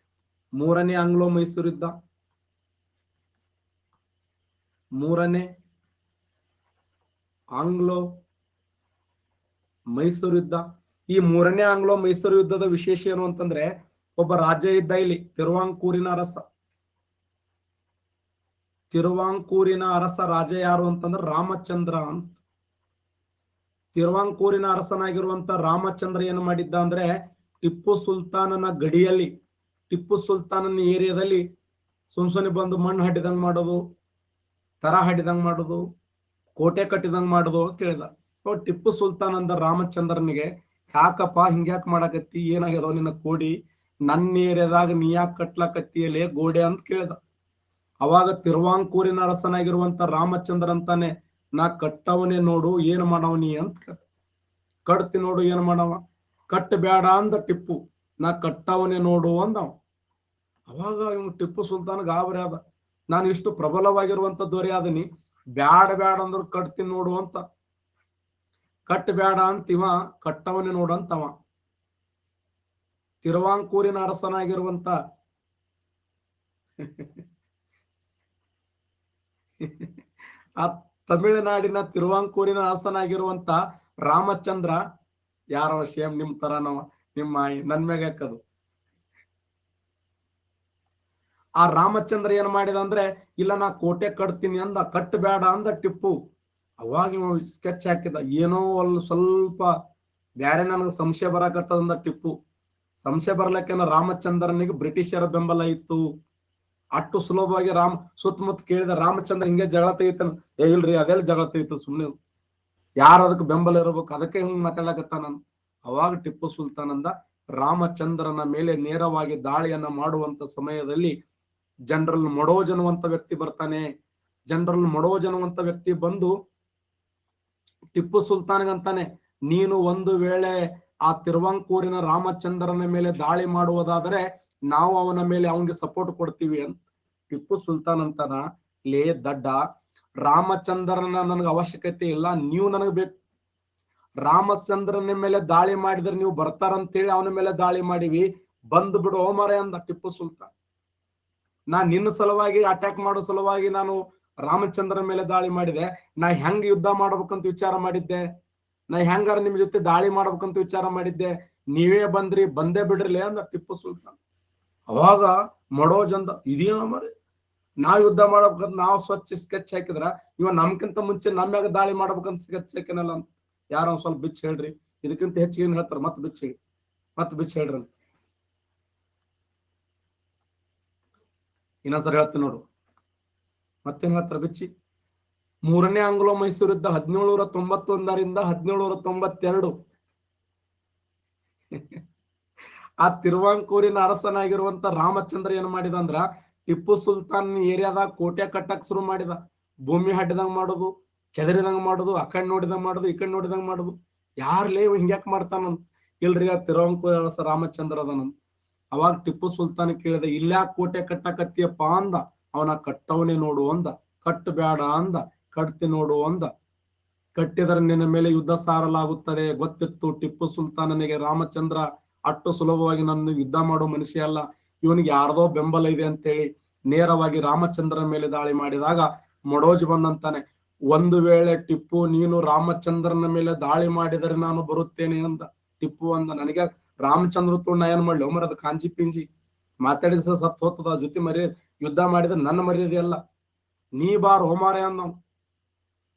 ಮೂರನೇ ಆಂಗ್ಲೋ ಮೈಸೂರು ಯುದ್ಧ, ಮೂರನೇ ಆಂಗ್ಲೋ ಮೈಸೂರು ಯುದ್ಧ. ಈ ಮೂರನೇ ಆಂಗ್ಲೋ ಮೈಸೂರು ಯುದ್ಧದ ವಿಶೇಷ ಏನು ಅಂತಂದ್ರೆ, ಒಬ್ಬ ರಾಜ ಇದ್ದ ಇಲ್ಲಿ, ತಿರುವಾಂಕೂರಿನ ಅರಸ. ತಿರುವಾಂಕೂರಿನ ಅರಸ ರಾಜ ಯಾರು ಅಂತಂದ್ರೆ ರಾಮಚಂದ್ರ ಅಂತ. ತಿರುವಾಂಕೂರಿನ ಅರಸನಾಗಿರುವಂತ ರಾಮಚಂದ್ರ ಏನು ಮಾಡಿದ್ದ ಅಂದ್ರೆ, ಟಿಪ್ಪು ಸುಲ್ತಾನನ ಗಡಿಯಲ್ಲಿ, ಟಿಪ್ಪು ಸುಲ್ತಾನನ ಏರಿಯಾದಲ್ಲಿ ಸುಮ್ಸುನೆ ಬಂದು ಮಣ್ಣು ಹಡ್ಡಿದಂಗ್ ಮಾಡೋದು, ತರ ಹಡ್ಡಿದಂಗ್ ಮಾಡೋದು, ಕೋಟೆ ಕಟ್ಟಿದಂಗ್ ಮಾಡೋದು ಕೇಳಿದ. ಟಿಪ್ಪು ಸುಲ್ತಾನ್ ಅಂದ ರಾಮಚಂದ್ರನಿಗೆ, ಯಾಕಪ್ಪ ಹಿಂಗ್ಯಾಕ್ ಮಾಡಕತ್ತಿ, ಏನಾಗ್ಯದೋ ನಿನ್ನ ಕೋಡಿ, ನನ್ನ ಏರಿಯಾದಾಗ ನೀ ಯಾಕೆ ಕಟ್ಲಕತ್ತಿಯಲೇ ಗೋಡೆ ಅಂತ ಕೇಳಿದ. ಅವಾಗ ತಿರುವಾಂಕೂರಿನ ಅರಸನಾಗಿರುವಂತ ರಾಮಚಂದ್ರ ಅಂತಾನೆ, ನಾ ಕಟ್ಟವನೇ ನೋಡು ಏನ್ ಮಾಡವನಿ ಅಂತ ಕೇಳ. ಕಟ್ತಿ ನೋಡು ಏನ್ ಮಾಡವ, ಕಟ್ಟ ಬೇಡ ಅಂದ ಟಿಪ್ಪು, ನಾ ಕಟ್ಟವನೇ ನೋಡು ಅಂದವ. ಅವಾಗ ಇವ್ ಟಿಪ್ಪು ಸುಲ್ತಾನ್ ಗಾಬರಿ ಆದ, ನಾನು ಇಷ್ಟು ಪ್ರಬಲವಾಗಿರುವಂತ ದೊರೆ ಆದನಿ, ಬ್ಯಾಡ ಬ್ಯಾಡ ಅಂದ್ರು ಕಟ್ತೀನಿ ನೋಡು ಅಂತ. ಕಟ್ಟ ಬೇಡ ಅಂತಿವ, ಕಟ್ಟವನೇ ನೋಡಂತವ. ತಿರುವಾಂಕೂರಿನ ಅರಸನಾಗಿರುವಂತ ಆ ತಮಿಳುನಾಡಿನ ತಿರುವಾಂಕೂರಿನ ಅರಸನಾಗಿರುವಂತ ರಾಮಚಂದ್ರ, ಯಾರವ ಸೇಮ್ ನಿಮ್ ತರ ನಾವ, ನಿಮ್ಮ ನನ್ ಮ್ಯಾಗ ಹಾಕದು. ಆ ರಾಮಚಂದ್ರ ಏನ್ ಮಾಡಿದ ಅಂದ್ರೆ, ಇಲ್ಲ ನಾ ಕೋಟೆ ಕಟ್ತೀನಿ ಅಂದ, ಕಟ್ಟ ಬೇಡ ಅಂದ ಟಿಪ್ಪು. ಅವಾಗ ಸ್ಕೆಚ್ ಹಾಕಿದ, ಏನೋ ಅಲ್ಲಿ ಸ್ವಲ್ಪ ಬ್ಯಾರೆ ನನಗೆ ಸಂಶಯ ಬರಾಕತ್ತದಂದ ಟಿಪ್ಪು. ಸಂಶಯ ಬರ್ಲಕ್ಕೇನ ರಾಮಚಂದ್ರನಿಗೆ ಬ್ರಿಟಿಷರ ಬೆಂಬಲ ಇತ್ತು. ಅಷ್ಟು ಸುಲಭವಾಗಿ ಸುತ್ತಮುತ್ತ ಕೇಳಿದ ರಾಮಚಂದ್ರ ಹಿಂಗೆ ಜಗಳ ತೆಗಿತಾನ, ಇಲ್ರಿ ಅದೆಲ್ಲ ಜಗಳ ತೆಗಿತು, ಸುಮ್ನೆ ಯಾರ ಅದಕ್ಕೆ ಬೆಂಬಲ ಇರಬೇಕು, ಅದಕ್ಕೆ ಹಿಂಗ್ ಮಾತಾಡಕತ್ತ ನಾನು. ಅವಾಗ ಟಿಪ್ಪು ಸುಲ್ತಾನ್ ಅಂದ, ರಾಮಚಂದ್ರನ ಮೇಲೆ ನೇರವಾಗಿ ದಾಳಿಯನ್ನ ಮಾಡುವಂತ ಸಮಯದಲ್ಲಿ ಜನರಲ್ ಮಡೋಜ್ ಅನ್ನುವಂತ ವ್ಯಕ್ತಿ ಬರ್ತಾನೆ. ಜನರಲ್ ಮಡೋಜ್ ಅನ್ನುವಂತ ವ್ಯಕ್ತಿ ಬಂದು ಟಿಪ್ಪು ಸುಲ್ತಾನ್ಗಂತಾನೆ, ನೀನು ಒಂದು ವೇಳೆ ಆ ತಿರುವಾಂಕೂರಿನ ರಾಮಚಂದ್ರನ ಮೇಲೆ ದಾಳಿ ಮಾಡುವುದಾದರೆ ನಾವು ಅವನ ಮೇಲೆ ಅವನಿಗೆ ಸಪೋರ್ಟ್ ಕೊಡ್ತೀವಿ ಅಂತ. ಟಿಪ್ಪು ಸುಲ್ತಾನ್ ಅಂತಾನ, ಲೇ ದಡ್ಡ, ರಾಮಚಂದ್ರನ ನನಗೆ ಅವಶ್ಯಕತೆ ಇಲ್ಲ, ನೀವು ನನಗೆ ಬೇಕು. ರಾಮಚಂದ್ರನ ಮೇಲೆ ದಾಳಿ ಮಾಡಿದ್ರೆ ನೀವು ಬರ್ತಾರಂತೇಳಿ ಅವನ ಮೇಲೆ ದಾಳಿ ಮಾಡಿವಿ, ಬಂದು ಬಿಡು ಓಮರೆ ಅಂದ ಟಿಪ್ಪು ಸುಲ್ತಾನ್. ನಾ ನಿನ್ನ ಸಲುವಾಗಿ ಅಟ್ಯಾಕ್ ಮಾಡೋ ಸಲುವಾಗಿ ನಾನು ರಾಮಚಂದ್ರನ ಮೇಲೆ ದಾಳಿ ಮಾಡಿದೆ, ನಾ ಹೆಂಗ್ ಯುದ್ಧ ಮಾಡ್ಬೇಕಂತ ವಿಚಾರ ಮಾಡಿದ್ದೆ, ನಾ ಹೆಂಗಾರ ನಿಮ್ ಜೊತೆ ದಾಳಿ ಮಾಡ್ಬೇಕಂತ ವಿಚಾರ ಮಾಡಿದ್ದೆ, ನೀವೇ ಬಂದ್ರಿ, ಬಂದೇ ಬಿಡ್ರಿಲೆ ಅಂದ ಟಿಪ್ಪು ಸುಲ್ತಾನ್. ಅವಾಗ ಮಡೋಜ್ ಅಂದ, ಇದೇನ ಮರಿ, ನಾವ್ ಯುದ್ಧ ಮಾಡ್ಬೇಕಂತ ನಾವು ಸ್ವಚ್ಛ ಸ್ಕೆಚ್ ಹಾಕಿದ್ರ ಇವ ನಮ್ಕಿಂತ ಮುಂಚೆ ನಮ್ಯಾಗ ದಾಳಿ ಮಾಡ್ಬೇಕಂತ ಸ್ಕೆಚ್ ಹಾಕಿನಲ್ಲ ಅಂತ. ಯಾರ ಸ್ವಲ್ಪ ಬಿಚ್ಚ ಹೇಳ್ರಿ, ಇದಕ್ಕಿಂತ ಹೆಚ್ಚಿಗೆ ಏನ್ ಹೇಳ್ತಾರ, ಮತ್ ಬಿಚ್ಚ ಹೇಳ್ರಿ ಅಂತ. ಇನ್ನೊಂದ್ಸರಿ ಹೇಳ್ತೀನಿ ನೋಡು, ಮತ್ತೇನ್ ಹೇಳ್ತಾರ ಬಿಚ್ಚಿ. ಮೂರನೇ ಆಂಗ್ಲೋ ಮೈಸೂರು ಯುದ್ಧ 1791ರಿಂದ 1792. ಆ ತಿರುವಾಂಕೂರಿನ ಅರಸನಾಗಿರುವಂತ ರಾಮಚಂದ್ರ ಏನ್ ಮಾಡಿದ ಅಂದ್ರ, ಟಿಪ್ಪು ಸುಲ್ತಾನ್ ಏರಿಯಾದಾಗ ಕೋಟೆ ಕಟ್ಟಕ್ ಶುರು ಮಾಡಿದ. ಭೂಮಿ ಹಡ್ಡಿದಂಗ್ ಮಾಡೋದು, ಕೆದರಿದಂಗ ಮಾಡುದು, ಆ ಕಡೆ ನೋಡಿದಂಗ ಮಾಡುದು, ಈ ಕಡೆ ನೋಡಿದಂಗ ಮಾಡುದು. ಯಾರ್ಲೇ ಹಿಂಗ್ಯಾಕ್ ಮಾಡ್ತಾನಂತ. ಇಲ್ರಿ ಆ ತಿರುವಂಕುಶ ರಾಮಚಂದ್ರ ಅದನಂತ. ಅವಾಗ ಟಿಪ್ಪು ಸುಲ್ತಾನ್ ಕೇಳಿದ, ಇಲ್ಯಾಕ ಕೋಟೆ ಕಟ್ಟಕತ್ತಿಯಪ್ಪ ಅಂದ. ಅವನ ಕಟ್ಟವನೇ ನೋಡು ಅಂದ. ಕಟ್ಟು ಬೇಡ ಅಂದ. ಕಟ್ತಿ ನೋಡು ಅಂದ. ಕಟ್ಟಿದರೆ ನಿನ್ನ ಮೇಲೆ ಯುದ್ಧ ಸಾರಲಾಗುತ್ತದೆ. ಗೊತ್ತಿತ್ತು ಟಿಪ್ಪು ಸುಲ್ತಾನನಿಗೆ ರಾಮಚಂದ್ರ ಅಷ್ಟು ಸುಲಭವಾಗಿ ನನ್ನ ಯುದ್ಧ ಮಾಡೋ ಮನುಷ್ಯ ಅಲ್ಲ, ಇವನಿಗೆ ಯಾರ್ದೋ ಬೆಂಬಲ ಇದೆ ಅಂತೇಳಿ ನೇರವಾಗಿ ರಾಮಚಂದ್ರನ ಮೇಲೆ ದಾಳಿ ಮಾಡಿದಾಗ ಮಡೋಜ್ ಬಂದಂತಾನೆ, ಒಂದು ವೇಳೆ ಟಿಪ್ಪು ನೀನು ರಾಮಚಂದ್ರನ ಮೇಲೆ ದಾಳಿ ಮಾಡಿದರೆ ನಾನು ಬರುತ್ತೇನೆ ಅಂದ. ಟಿಪ್ಪು ಅಂದ, ನನಗೆ ರಾಮಚಂದ್ರ ತೋಡ್ ನಾ ಏನ್ ಮಾಡ್ಲಿ ಮರದ ಕಾಂಜಿ ಪಿಂಜಿ ಮಾತಾಡಿದ ಸತ್ ಹೋಗ್ತದ ಜೊತೆ ಮರ್ಯಾದೆ, ಯುದ್ಧ ಮಾಡಿದ್ರೆ ನನ್ನ ಮರ್ಯಾದೆ ಅಲ್ಲ, ನೀ ಬಾರ್ ಹೋಮಾರೆ ಅಂದ.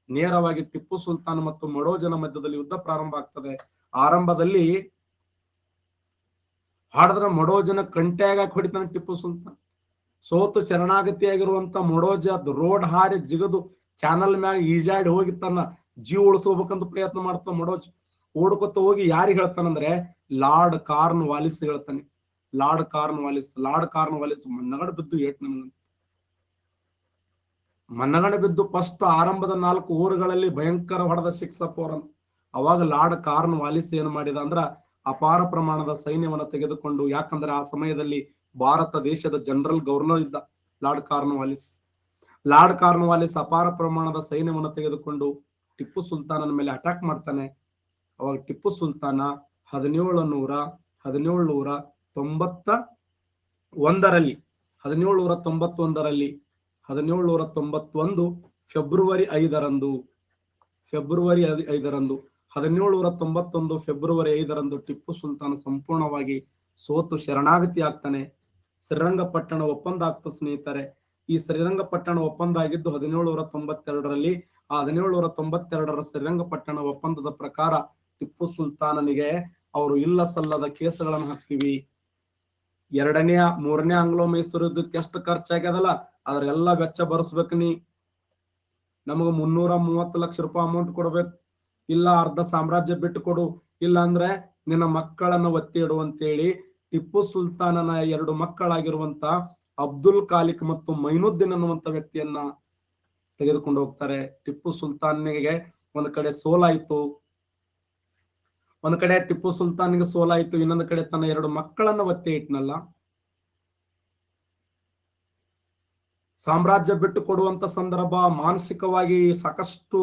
ನೇರವಾಗಿ ಟಿಪ್ಪು ಸುಲ್ತಾನ್ ಮತ್ತು ಮಡೋಜನ ಮಧ್ಯದಲ್ಲಿ ಯುದ್ಧ ಪ್ರಾರಂಭ ಆಗ್ತದೆ. ಆರಂಭದಲ್ಲಿ ಹಾಡಿದ್ರೆ ಮಡೋಜನ ಕಂಟ್ಯಾಗ ಹೊಡಿತಾನೆ ಟಿಪ್ಪು ಸುಲ್ತಾನ್. ಸೋತು ಶರಣಾಗತಿಯಾಗಿರುವಂತ ಮಡೋಜ ರೋಡ್ ಹಾರಿ ಜಿಗದು ಚಾನಲ್ ಮ್ಯಾಗ ಈಜಾಡಿ ಹೋಗಿ ತನ್ನ ಜೀವ ಉಳಿಸ್ಕೋಬೇಕಂತ ಪ್ರಯತ್ನ ಮಾಡ್ತಾನ ಮಡೋಜ್. ಓಡ್ಕೊತ ಹೋಗಿ ಯಾರಿಗೆ ಹೇಳ್ತಾನಂದ್ರೆ ಲಾರ್ಡ್ ಕಾರ್ನ್ ವಾಲಿಸ್ ಹೇಳ್ತಾನೆ. ಲಾರ್ಡ್ ಕಾರ್ನ್ ವಾಲಿಸ್ ಮನ್ನಗಡ ಬಿದ್ದು ಏಟ್ ನನಗಂತ. ಮನ್ನಗಡ ಬಿದ್ದು ಫಸ್ಟ್ ಆರಂಭದ 4 ಓವರ್ಗಳಲ್ಲಿ ಭಯಂಕರ ಹೊಡೆದ ಶಿಕ್ಸಪ್ ಅವರನ್ನು. ಅವಾಗ ಲಾರ್ಡ್ ಕಾರ್ನ್ ವಾಲಿಸ್ ಏನ್ ಮಾಡಿದ ಅಂದ್ರ ಅಪಾರ ಪ್ರಮಾಣದ ಸೈನ್ಯವನ್ನ ತೆಗೆದುಕೊಂಡು, ಯಾಕಂದ್ರೆ ಆ ಸಮಯದಲ್ಲಿ ಭಾರತ ದೇಶದ ಜನರಲ್ ಗವರ್ನರ್ ಇದ್ದ ಲಾರ್ಡ್ ಕಾರ್ನ್ ವಾಲಿಸ್ ಅಪಾರ ಪ್ರಮಾಣದ ಸೈನ್ಯವನ್ನು ತೆಗೆದುಕೊಂಡು ಟಿಪ್ಪು ಸುಲ್ತಾನನ ಮೇಲೆ ಅಟ್ಯಾಕ್ ಮಾಡ್ತಾನೆ. ಅವಾಗ ಟಿಪ್ಪು ಸುಲ್ತಾನ 1791 ಫೆಬ್ರವರಿ 5ರಂದು 1791 ಟಿಪ್ಪು ಸುಲ್ತಾನ ಸಂಪೂರ್ಣವಾಗಿ ಸೋತು ಶರಣಾಗತಿ ಆಗ್ತಾನೆ. ಶ್ರೀರಂಗಪಟ್ಟಣ ಒಪ್ಪಂದ ಆಗ್ತದೆ ಸ್ನೇಹಿತರೆ. ಈ ಶ್ರೀರಂಗಪಟ್ಟಣ ಒಪ್ಪಂದ ಆಗಿದ್ದು 1792ರಲ್ಲಿ. ಆ 1792ರ ಶ್ರೀರಂಗಪಟ್ಟಣ ಒಪ್ಪಂದದ ಪ್ರಕಾರ ಟಿಪ್ಪು ಸುಲ್ತಾನನಿಗೆ ಅವರು ಇಲ್ಲ ಸಲ್ಲದ ಕೇಸುಗಳನ್ನು ಹಾಕ್ತಿವಿ. 2ನೇ 3ನೇ ಆಂಗ್ಲೋ ಮೈಸೂರು ಯುದ್ಧಕ್ಕೆ ಎಷ್ಟು ಖರ್ಚಾಗ್ಯದಲ್ಲ ಅದ್ರೆಲ್ಲ ವೆಚ್ಚ ಭರಿಸ್ಬೇಕು. ನೀ ನಮಗ 330 ಲಕ್ಷ ರೂಪಾಯಿ ಅಮೌಂಟ್ ಕೊಡ್ಬೇಕು, ಇಲ್ಲ ಅರ್ಧ ಸಾಮ್ರಾಜ್ಯ ಬಿಟ್ಟು ಕೊಡು, ಇಲ್ಲ ಅಂದ್ರೆ ನಿನ್ನ ಮಕ್ಕಳನ್ನ ಒತ್ತಿ ಇಡು ಅಂತೇಳಿ ಟಿಪ್ಪು ಸುಲ್ತಾನನ 2 ಮಕ್ಕಳಾಗಿರುವಂತ ಅಬ್ದುಲ್ ಖಾಲಿಕ್ ಮತ್ತು ಮೈನುದ್ದೀನ್ ಅನ್ನುವಂತ ವ್ಯಕ್ತಿಯನ್ನ ತೆಗೆದುಕೊಂಡು ಹೋಗ್ತಾರೆ. ಟಿಪ್ಪು ಸುಲ್ತಾನಿಗೆ ಒಂದ್ ಕಡೆ ಸೋಲಾಯ್ತು, ಇನ್ನೊಂದು ಕಡೆ ತನ್ನ 2 ಮಕ್ಕಳನ್ನ ಒತ್ತೆ ಇಟ್ನಲ್ಲ. ಸಾಮ್ರಾಜ್ಯ ಬಿಟ್ಟು ಕೊಡುವಂತ ಸಂದರ್ಭ ಮಾನಸಿಕವಾಗಿ ಸಾಕಷ್ಟು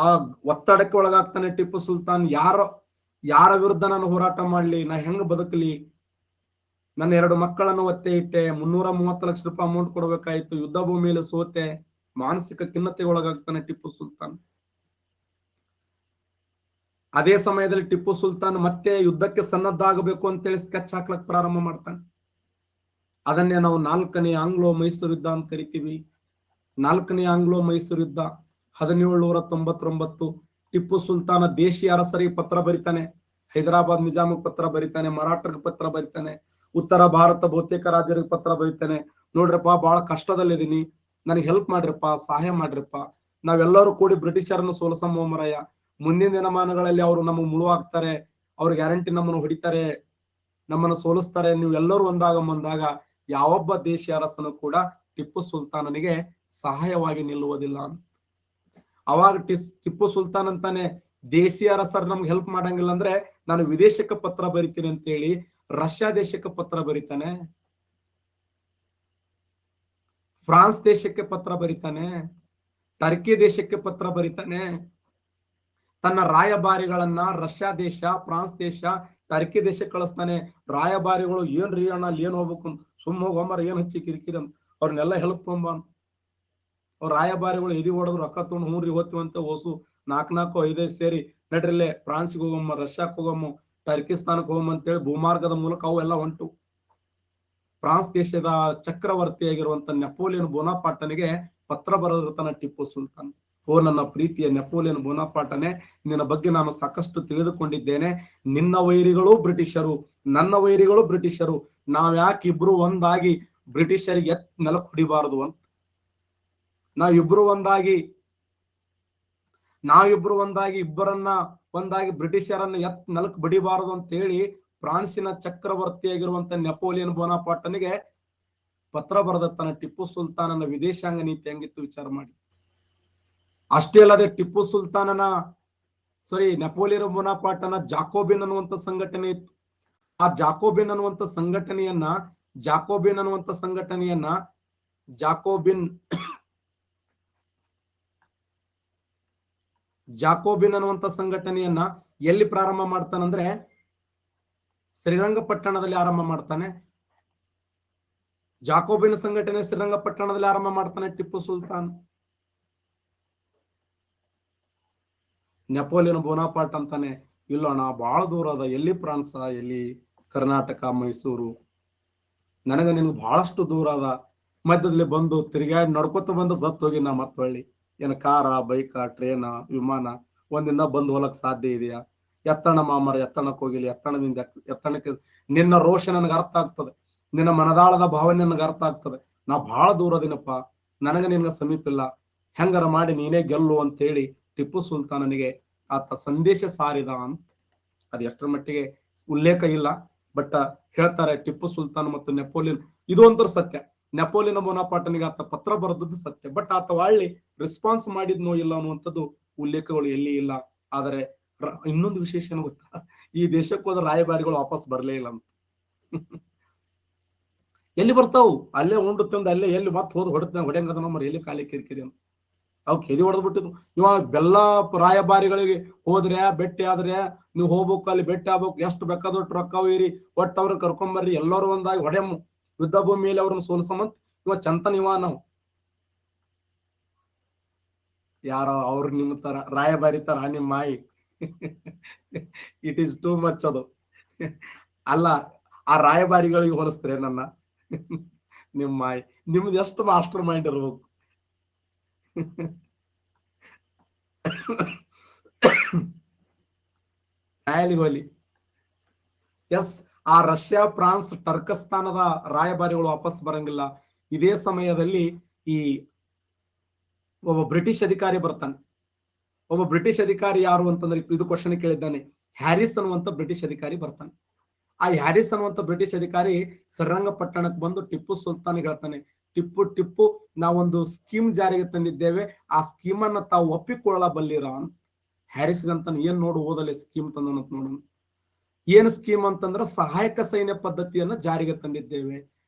ಆ ಒತ್ತಡಕ್ಕೆ ಒಳಗಾಗ್ತಾನೆ ಟಿಪ್ಪು ಸುಲ್ತಾನ್. ಯಾರ ವಿರುದ್ಧ ನಾನು ಹೋರಾಟ ಮಾಡ್ಲಿ, ನಾ ಹೆಂಗ್ ಬದುಕಲಿ, ನನ್ನ 2 ಮಕ್ಕಳನ್ನು ಒತ್ತೆ ಇಟ್ಟೆ, 330 ಲಕ್ಷ ರೂಪಾಯಿ ಅಮೌಂಟ್ ಕೊಡ್ಬೇಕಾಯ್ತು, ಯುದ್ಧ ಭೂಮಿಯಲ್ಲಿ ಸೋತೆ, ಮಾನಸಿಕ ಖಿನ್ನತೆಗೆ ಒಳಗಾಗ್ತಾನೆ ಟಿಪ್ಪು ಸುಲ್ತಾನ್. ಅದೇ ಸಮಯದಲ್ಲಿ ಟಿಪ್ಪು ಸುಲ್ತಾನ್ ಮತ್ತೆ ಯುದ್ಧಕ್ಕೆ ಸನ್ನದ್ಧಾಗಬೇಕು ಅಂತೇಳಿ ಸ್ಕೆಚ್ ಹಾಕ್ಲಕ್ ಪ್ರಾರಂಭ ಮಾಡ್ತಾನೆ. ಅದನ್ನೇ ನಾವು 4ನೇ ಆಂಗ್ಲೋ ಮೈಸೂರು ಯುದ್ಧ ಅಂತ ಕರಿತೀವಿ. 4ನೇ ಆಂಗ್ಲೋ ಮೈಸೂರು ಯುದ್ಧ 1799. ಟಿಪ್ಪು ಸುಲ್ತಾನ ದೇಶಿ ಅರಸರಿಗೆ ಪತ್ರ ಬರಿತಾನೆ, ಹೈದರಾಬಾದ್ ನಿಜಾಮಕ್ಕೆ ಪತ್ರ ಬರಿತಾನೆ, ಮರಾಠರಿಗೆ ಪತ್ರ ಬರಿತಾನೆ, ಉತ್ತರ ಭಾರತ ಬಹುತೇಕ ರಾಜ್ಯರಿಗೆ ಪತ್ರ ಬರಿತಾನೆ. ನೋಡ್ರಪ್ಪ, ಬಹಳ ಕಷ್ಟದಲ್ಲಿದ್ದೀನಿ, ನನಗೆ ಹೆಲ್ಪ್ ಮಾಡ್ರಪ್ಪ, ಸಹಾಯ ಮಾಡ್ರಪ್ಪ, ನಾವೆಲ್ಲರೂ ಕೂಡಿ ಬ್ರಿಟಿಷರನ್ನು ಸೋಲಸಮ್ಮ ಮರಯ್ಯ, ಮುಂದಿನ ದಿನಮಾನಗಳಲ್ಲಿ ಅವರು ನಮಗೆ ಮುಳುವಾಗ್ತಾರೆ, ಅವ್ರ ಗ್ಯಾರಂಟಿ ನಮ್ಮನ್ನು ಹೊಡಿತಾರೆ, ನಮ್ಮನ್ನು ಸೋಲಿಸ್ತಾರೆ, ನೀವು ಎಲ್ಲರೂ ಒಂದಾಗ ಯಾವೊಬ್ಬ ದೇಶಿ ಅರಸನು ಕೂಡ ಟಿಪ್ಪು ಸುಲ್ತಾನನಿಗೆ ಸಹಾಯವಾಗಿ ನಿಲ್ಲುವುದಿಲ್ಲ ಅಂತ. ಅವಾಗ ಟಿಪ್ಪು ಸುಲ್ತಾನ್ ಅಂತಾನೆ, ದೇಶಿ ಅರಸರು ನಮ್ಗೆ ಹೆಲ್ಪ್ ಮಾಡಂಗಿಲ್ಲ ಅಂದ್ರೆ ನಾನು ವಿದೇಶಕ್ಕೆ ಪತ್ರ ಬರಿತೀನಿ ಅಂತೇಳಿ ರಷ್ಯಾ ದೇಶಕ್ಕೆ ಪತ್ರ ಬರಿತಾನೆ, ಫ್ರಾನ್ಸ್ ದೇಶಕ್ಕೆ ಪತ್ರ ಬರಿತಾನೆ, ಟರ್ಕಿ ದೇಶಕ್ಕೆ ಪತ್ರ ಬರಿತಾನೆ. ತನ್ನ ರಾಯಭಾರಿಗಳನ್ನ ರಷ್ಯಾ ದೇಶ, ಫ್ರಾನ್ಸ್ ದೇಶ, ಟರ್ಕಿ ದೇಶಕ್ಕೆ ಕಳಿಸ್ತಾನೆ. ರಾಯಭಾರಿಗಳು ಏನ್ರಿ ಅಣ್ಣ ಅಲ್ಲಿ ಏನ್ ಹೋಗ್ಬೇಕು, ಸುಮ್ ಹೋಗಂಬಾರ, ಏನ್ ಹಚ್ಚಿ ಕಿರಿಕಿರಿ ಅಂತ ಅವ್ರನ್ನೆಲ್ಲ ಹೆಲ್ಪ್ ತೊಂಬ. ಅವ್ರ ರಾಯಭಾರಿಗಳು ಎದಿ ಹೊಡೆದ್ರು, ರೊಕ್ಕ ತೊಗೊಂಡು ಹೂನ್ರಿ ಹೋಗ್ತೀವಂತ ಓಸು 4-5 ಸೇರಿ ನಡ್ರಿಲ್ಲೇ ಫ್ರಾನ್ಸ್ಗೆ ಹೋಗಮ್ಮ, ರಷ್ಯಾಕ್ ಹೋಗಮ್ಮ, ಟರ್ಕಿಸ್ತಾನಕ್ಕೆ ಹೋಗಮ್ಮ ಅಂತೇಳಿ ಭೂಮಾರ್ಗದ ಮೂಲಕ ಅವೆಲ್ಲ ಹೊಂಟು. ಫ್ರಾನ್ಸ್ ದೇಶದ ಚಕ್ರವರ್ತಿಯಾಗಿರುವಂತ ನೆಪೋಲಿಯನ್ ಬೋನಾಪಾರ್ಟನಿಗೆ ಪತ್ರ ಬರೆದಿರ್ತಾನೆ ಟಿಪ್ಪು ಸುಲ್ತಾನ್. ಓ ನನ್ನ ಪ್ರೀತಿಯ ನೆಪೋಲಿಯನ್ ಬೋನಾಪಾರ್ಟನೆ, ನಿನ್ನ ಬಗ್ಗೆ ನಾನು ಸಾಕಷ್ಟು ತಿಳಿದುಕೊಂಡಿದ್ದೇನೆ. ನಿನ್ನ ವೈರಿಗಳು ಬ್ರಿಟಿಷರು, ನನ್ನ ವೈರಿಗಳು ಬ್ರಿಟಿಷರು, ನಾವ್ಯಾಕೆ ಇಬ್ರು ಒಂದಾಗಿ ಬ್ರಿಟಿಷರಿಗೆ ನೆಲಕ್ಕೆ ಹೊಡಿಬಾರದು ಅಂತ. ನಾವಿಬ್ರು ಒಂದಾಗಿ ಬ್ರಿಟಿಷರನ್ನ ನೆಲಕ್ಕೆ ಬಡಿಬಾರದು ಅಂತ ಹೇಳಿ ಫ್ರಾನ್ಸಿನ ಚಕ್ರವರ್ತಿಯಾಗಿರುವಂತ ನೆಪೋಲಿಯನ್ ಬೋನಾಪಾರ್ಟನಿಗೆ ಪತ್ರ ಬರೆದಿರ್ತಾನೆ. ಟಿಪ್ಪು ಸುಲ್ತಾನನ ವಿದೇಶಾಂಗ ನೀತಿ ಹೆಂಗಿತ್ತು ವಿಚಾರ ಮಾಡಿ. ಅಷ್ಟೇ ಅಲ್ಲದೆ ಟಿಪ್ಪು ಸುಲ್ತಾನನ ನೆಪೋಲಿಯನ್ ಬೋನಾಪಾರ್ಟನ ಜಾಕೋಬಿನ್ ಅನ್ನುವಂತ ಸಂಘಟನೆ ಇತ್ತು. ಆ ಜಾಕೋಬಿನ್ ಅನ್ನುವಂತ ಸಂಘಟನೆಯನ್ನ ಜಾಕೋಬಿನ್ ಅನ್ನುವಂತ ಸಂಘಟನೆಯನ್ನ ಎಲ್ಲಿ ಪ್ರಾರಂಭ ಮಾಡ್ತಾನಂದ್ರೆ ಶ್ರೀರಂಗಪಟ್ಟಣದಲ್ಲಿ ಆರಂಭ ಮಾಡ್ತಾನೆ. ಜಾಕೋಬಿನ್ ಸಂಘಟನೆ ಶ್ರೀರಂಗಪಟ್ಟಣದಲ್ಲಿ ಆರಂಭ ಮಾಡ್ತಾನೆ ಟಿಪ್ಪು ಸುಲ್ತಾನ್. ನೆಪೋಲಿಯನ್ ಬೋನಾಪಾರ್ಟ್ ಅಂತಾನೆ, ಇಲ್ಲೋಣ ಬಹಳ ದೂರ ಅದ, ಎಲ್ಲಿ ಫ್ರಾನ್ಸ್, ಎಲ್ಲಿ ಕರ್ನಾಟಕ, ಮೈಸೂರು, ನನಗ ನಿನ್ಗೆ ಬಹಳಷ್ಟು ದೂರ ಅದ, ಮಧ್ಯದಲ್ಲಿ ಬಂದು ತಿರುಗಾಡಿ ನಡ್ಕೊತ ಬಂದು ಸತ್ತು ಹೋಗಿ ನಾ ಮತ್ ಹೊಳ್ಳಿ ಏನ ಕಾರ, ಬೈಕ, ಟ್ರೇನ, ವಿಮಾನ ಒಂದಿಂದ ಬಂದು ಹೋಲಕ್ ಸಾಧ್ಯ ಇದೆಯಾ? ಎತ್ತಣ ಮಾಮರ, ಎತ್ತಣಕ್ಕೆ ಹೋಗಿಲ್ಲ, ಎತ್ತಣಕ್ಕೆ ನಿನ್ನ ರೋಷ ನನಗೆ ಅರ್ಥ ಆಗ್ತದೆ, ನಿನ್ನ ಮನದಾಳದ ಭಾವನೆ ನನಗೆ ಅರ್ಥ ಆಗ್ತದೆ. ನಾ ಬಹಳ ದೂರ ಅದಿನಪ್ಪ, ನನಗ ನಿನ್ಗ ಸಮೀಪ ಇಲ್ಲ, ಹೆಂಗಾರ ಮಾಡಿ ನೀನೇ ಗೆಲ್ಲು ಅಂತ ಹೇಳಿ ಟಿಪ್ಪು ಸುಲ್ತಾನನಿಗೆ ಆತ ಸಂದೇಶ ಸಾರಿದ ಅಂತ. ಅದು ಎಷ್ಟರ ಮಟ್ಟಿಗೆ ಉಲ್ಲೇಖ ಇಲ್ಲ, ಬಟ್ ಹೇಳ್ತಾರೆ ಟಿಪ್ಪು ಸುಲ್ತಾನ್ ಮತ್ತು ನೆಪೋಲಿಯನ್, ಇದು ಒಂಥರ ಸತ್ಯ. ನೆಪೋಲಿಯನ್ ಬೋನಾಪಾರ್ಟನಿಗೆ ಆತ ಪತ್ರ ಬರೆದದ್ದು ಸತ್ಯ, ಬಟ್ ಆತ ಒಳ್ಳೆ ರೆಸ್ಪಾನ್ಸ್ ಮಾಡಿದ್ನೋ ಇಲ್ಲ ಅನ್ನುವಂಥದ್ದು ಉಲ್ಲೇಖಗಳು ಎಲ್ಲಿ ಇಲ್ಲ. ಆದರೆ ಇನ್ನೊಂದು ವಿಶೇಷ ಏನು ಗೊತ್ತಾ, ಈ ದೇಶಕ್ಕೆ ಹೋದ ರಾಯಭಾರಿಗಳು ವಾಪಸ್ ಬರ್ಲೇ ಇಲ್ಲ ಅಂತ. ಎಲ್ಲಿ ಬರ್ತಾವು? ಅಲ್ಲೇ ಉಂಡು ತಂದು ಅಲ್ಲೇ ಎಲ್ಲಿ ಮತ್ತೆ ಹೋದ್ ಹೊಡೆಂಗದ ನಮ್ಮ ಎಲ್ಲಿ ಖಾಲಿ ಕಿರಿಕಿರಿ ಅಂತ ಅವ್ ಕೆದಿ ಹೊಡೆದ್ಬಿಟ್ಟಿದ್ವು. ಇವಾಗ ಬೆಲ್ಲ ರಾಯಭಾರಿಗಳಿಗೆ ಹೋದ್ರೆ ಭೇಟಿ ಆದ್ರೆ ನೀವು ಹೋಗ್ಬೇಕು, ಅಲ್ಲಿ ಭೇಟಿ ಆಗ್ಬೇಕು, ಎಷ್ಟು ಬೇಕಾದೊಟ್ಟು ರೊಕ್ಕ ಇರಿ, ಒಟ್ಟು ಅವ್ರನ್ನ ಕರ್ಕೊಂಬರ್ರಿ, ಎಲ್ಲರೂ ಒಂದಾಗಿ ಹೊಡೆಮು, ಯುದ್ಧ ಭೂಮಿಯಲ್ಲಿ ಅವ್ರನ್ನ ಸೋಲ್ಸಮಂತ ಇವ ಚಂತನ್ ಇವ ನಾವು ಯಾರೋ ಅವ್ರು ನಿಮ್ಮ ತರ ರಾಯಭಾರಿ ತರ ನಿಮ್ಮ ಮಾಯಿ. ಇಟ್ ಈಸ್ ಟೂ ಮಚ್ ಅದು. ಅಲ್ಲ, ಆ ರಾಯಭಾರಿಗಳಿಗೆ ಹೋಲಿಸ್ತಾರೆ ನನ್ನ ನಿಮ್ಮ ಮಾಯಿ. ನಿಮ್ದು ಎಷ್ಟು ಮಾಸ್ಟರ್ ಮೈಂಡ್ ಇರ್ಬೇಕು. ಹೋಲಿ ಎಸ್, ಆ ರಷ್ಯಾ, ಫ್ರಾನ್ಸ್, ಟರ್ಕಸ್ತಾನದ ರಾಯಭಾರಿಗಳು ವಾಪಸ್ ಬರಂಗಿಲ್ಲ. ಇದೇ ಸಮಯದಲ್ಲಿ ಈ ಒಬ್ಬ ಬ್ರಿಟಿಷ್ ಅಧಿಕಾರಿ ಬರ್ತಾನೆ. ಒಬ್ಬ ಬ್ರಿಟಿಷ್ ಅಧಿಕಾರಿ ಯಾರು ಅಂತಂದ್ರೆ, ಇದು ಕ್ವಶನ್ ಕೇಳಿದ್ದಾನೆ. ಹ್ಯಾರಿಸ್ ಅನ್ನುವಂತ ಬ್ರಿಟಿಷ್ ಅಧಿಕಾರಿ ಬರ್ತಾನೆ. ಆ ಹ್ಯಾರಿಸ್ ಅನ್ನುವಂತ ಬ್ರಿಟಿಷ್ ಅಧಿಕಾರಿ ಶ್ರೀರಂಗಪಟ್ಟಣಕ್ಕೆ ಬಂದು ಟಿಪ್ಪು ಸುಲ್ತಾನ್ ಹೇಳ್ತಾನೆ, ಟಿಪ್ಪು ನಾವೊಂದು ಸ್ಕೀಮ್ ಜಾರಿಗೆ ತಂದಿದ್ದೇವೆ, ಆ ಸ್ಕೀಮ್ ಅನ್ನ ತಾವು ಒಪ್ಪಿಕೊಳ್ಳಬಲ್ಲಿರ ಅಂತ. ಹ್ಯಾರಿಸ್ಗಂತಾನೆ, ಏನ್ ನೋಡು ಓದಲೆ ಸ್ಕೀಮ್ ತಂದನಂತ ನೋಡೋಣ. ಏನು ಸ್ಕೀಮ್ ಅಂತಂದ್ರೆ ಸಹಾಯಕ ಸೈನ್ಯ ಪದ್ಧತಿಯನ್ನ ಜಾರಿಗೆ ತಂದಿದ್ದೇವೆ.